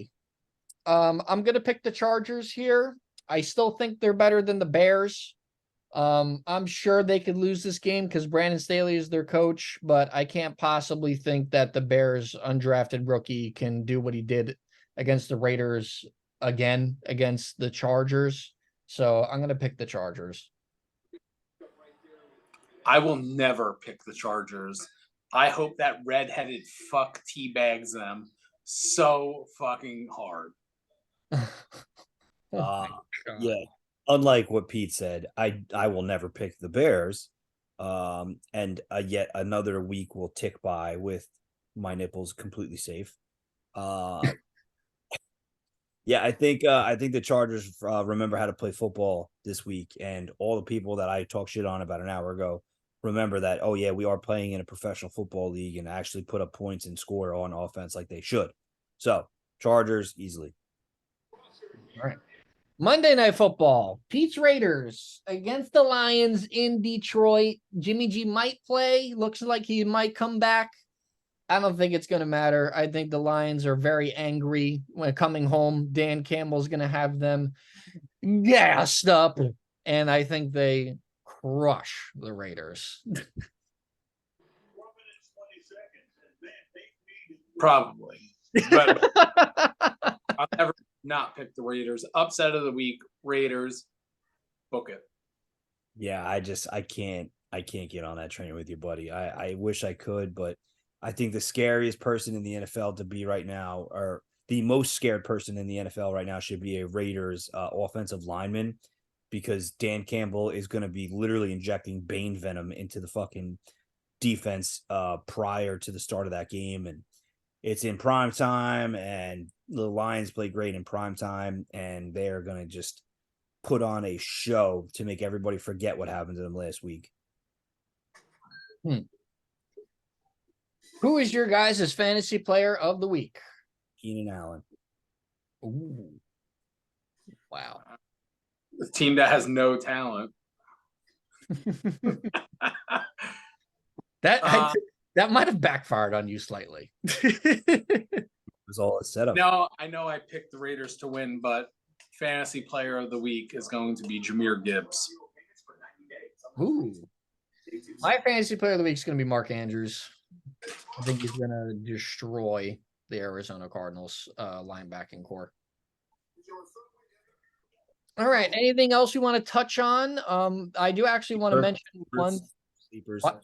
I'm gonna pick the Chargers here. I still think they're better than the Bears. I'm sure they could lose this game because Brandon Staley is their coach, but I can't possibly think that the Bears undrafted rookie can do what he did against the Raiders again against the Chargers. So I'm going to pick the Chargers. I will never pick the Chargers. I hope that redheaded fuck teabags them so fucking hard. Yeah. Unlike what Pete said, I will never pick the Bears. And yet another week will tick by with my nipples completely safe. Yeah, I think the Chargers remember how to play football this week, and all the people that I talked shit on about an hour ago remember that. Oh yeah, we are playing in a professional football league and actually put up points and score on offense like they should. So Chargers easily. All right. Monday Night Football. Pete's Raiders against the Lions in Detroit. Jimmy G might play. Looks like he might come back. I don't think it's going to matter. I think the Lions are very angry when coming home. Dan Campbell's going to have them gassed up, and I think they crush the Raiders. Probably. But I'll never not pick the Raiders. Upset of the week, Raiders. Book it. Yeah, I can't get on that train with you, buddy. I wish I could, but I think the scariest person in the NFL to be right now, or the most scared person in the NFL right now, should be a Raiders offensive lineman, because Dan Campbell is going to be literally injecting Bane venom into the fucking defense prior to the start of that game. And it's in prime time, and the Lions play great in prime time, and they're going to just put on a show to make everybody forget what happened to them last week. Who is your guys' fantasy player of the week? Keenan Allen. Ooh. Wow. The team that has no talent. That might have backfired on you slightly. It was all a setup. No, I know I picked the Raiders to win, but fantasy player of the week is going to be Jahmyr Gibbs. Ooh. My fantasy player of the week is going to be Mark Andrews. I think he's going to destroy the Arizona Cardinals linebacking core. All right. Anything else you want to touch on? I do actually want to mention one. Sleepers. What?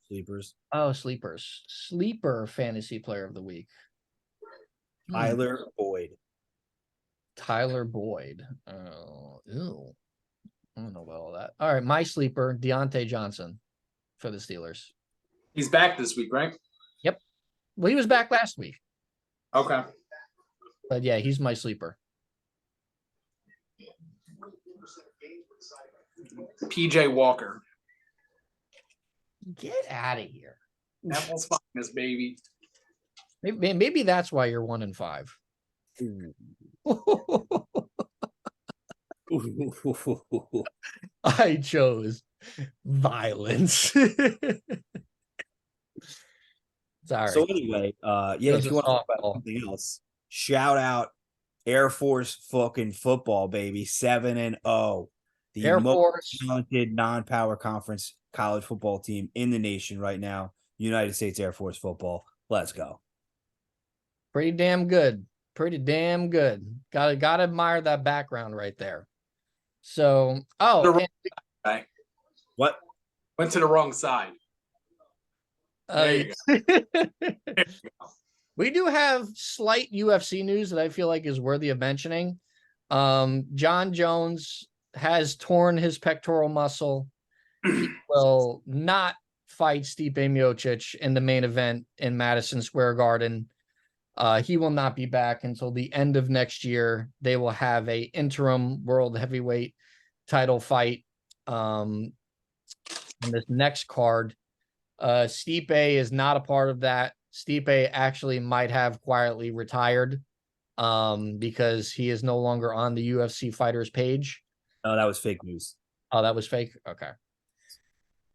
Sleepers. Oh, sleepers. Sleeper fantasy player of the week. Tyler Boyd. Tyler Boyd. Oh, ew. I don't know about all that. All right. My sleeper, Deontay Johnson for the Steelers. He's back this week, right? Yep. Well, he was back last week. Okay. But yeah, he's my sleeper. PJ Walker. Get out of here. Apple's finest, baby. Maybe that's why you're 1-5. I chose violence. Sorry. So anyway, if you want to talk about something else, shout out Air Force fucking football, baby. 7-0. The Air most Force talented non-power conference college football team in the nation right now. United States Air Force football. Let's go. pretty damn good. Pretty damn good. Gotta admire that background right there. So, oh, and, Okay. What? Went to the wrong side. There you go. we do have slight UFC news that I feel like is worthy of mentioning. John Jones has torn his pectoral muscle. He will not fight Stipe Miocic in the main event in Madison Square Garden. He will not be back until the end of next year. They will have a interim world heavyweight title fight in this next card. Stipe is not a part of that. Stipe actually might have quietly retired because he is no longer on the UFC fighters page. Oh, that was fake news. Oh, that was fake? Okay.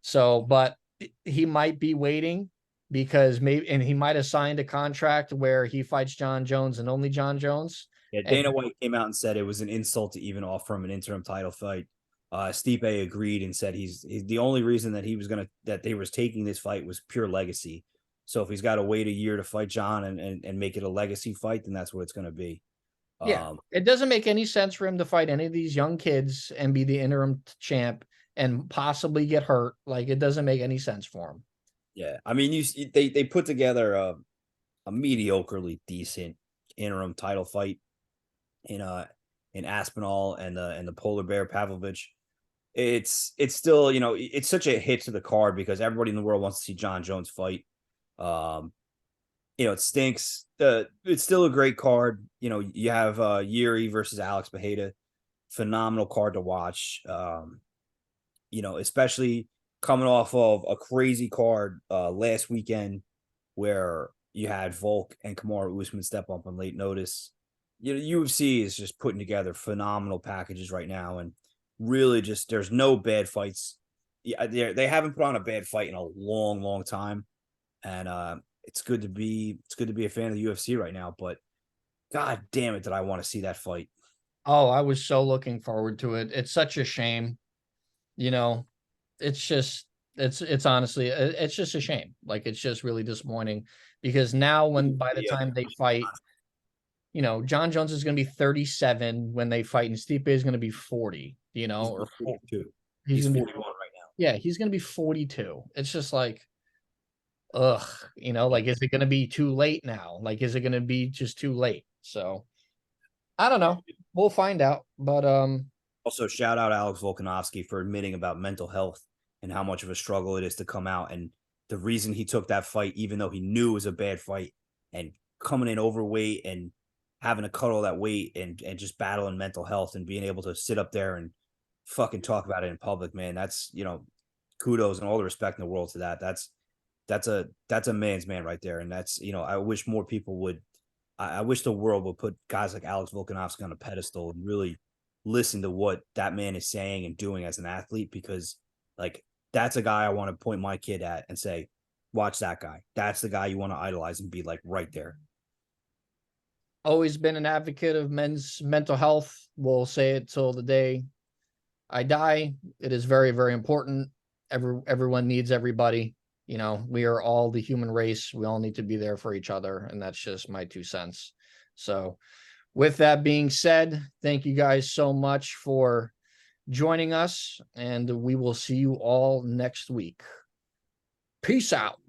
So, but he might be waiting because maybe, and he might have signed a contract where he fights John Jones and only John Jones. Yeah, Dana White came out and said it was an insult to even offer him an interim title fight. Stipe agreed and said he's the only reason that that they was taking this fight was pure legacy. So if he's got to wait a year to fight John and make it a legacy fight, then that's what it's going to be. Yeah, it doesn't make any sense for him to fight any of these young kids and be the interim champ and possibly get hurt. Like, it doesn't make any sense for him. Yeah, I mean, they put together a mediocrely decent interim title fight in Aspinall and the Polar Bear Pavlovich. It's still, it's such a hit to the card because everybody in the world wants to see John Jones fight. It stinks. It's still a great card. You have Yuri versus Alex Bejeda, phenomenal card to watch. Especially coming off of a crazy card last weekend where you had Volk and Kamaru Usman step up on late notice. UFC is just putting together phenomenal packages right now, and really just there's no bad fights. Yeah, they haven't put on a bad fight in a long, long time, and it's good to be a fan of the UFC right now. But god damn it, did I want to see that fight? Oh, I was so looking forward to it. It's such a shame. It's just it's honestly it's just a shame. Like, it's just really disappointing because now by the time they fight, John Jones is going to be 37 when they fight, and Stipe is going to be 40. Or 42. he's going to be 41 right now. Yeah, he's going to be 42. It's just like, ugh, like, is it going to be too late now? Like, is it going to be just too late? So I don't know. We'll find out. But also shout out Alex Volkanovski for admitting about mental health and how much of a struggle it is to come out. And the reason he took that fight, even though he knew it was a bad fight, and coming in overweight and having to cut all that weight and just battling mental health and being able to sit up there and fucking talk about it in public, man. That's, kudos and all the respect in the world to that. That's a man's man right there. And that's, I wish more people would, I wish the world would put guys like Alex Volkanovski on a pedestal and really listen to what that man is saying and doing as an athlete, because like, that's a guy I want to point my kid at and say, watch that guy. That's the guy you want to idolize and be like right there. Always been an advocate of men's mental health. We'll say it till the day I die. It is very, very important. Everyone needs everybody. We are all the human race. We all need to be there for each other. And that's just my 2 cents. So with that being said, thank you guys so much for joining us, and we will see you all next week. Peace out.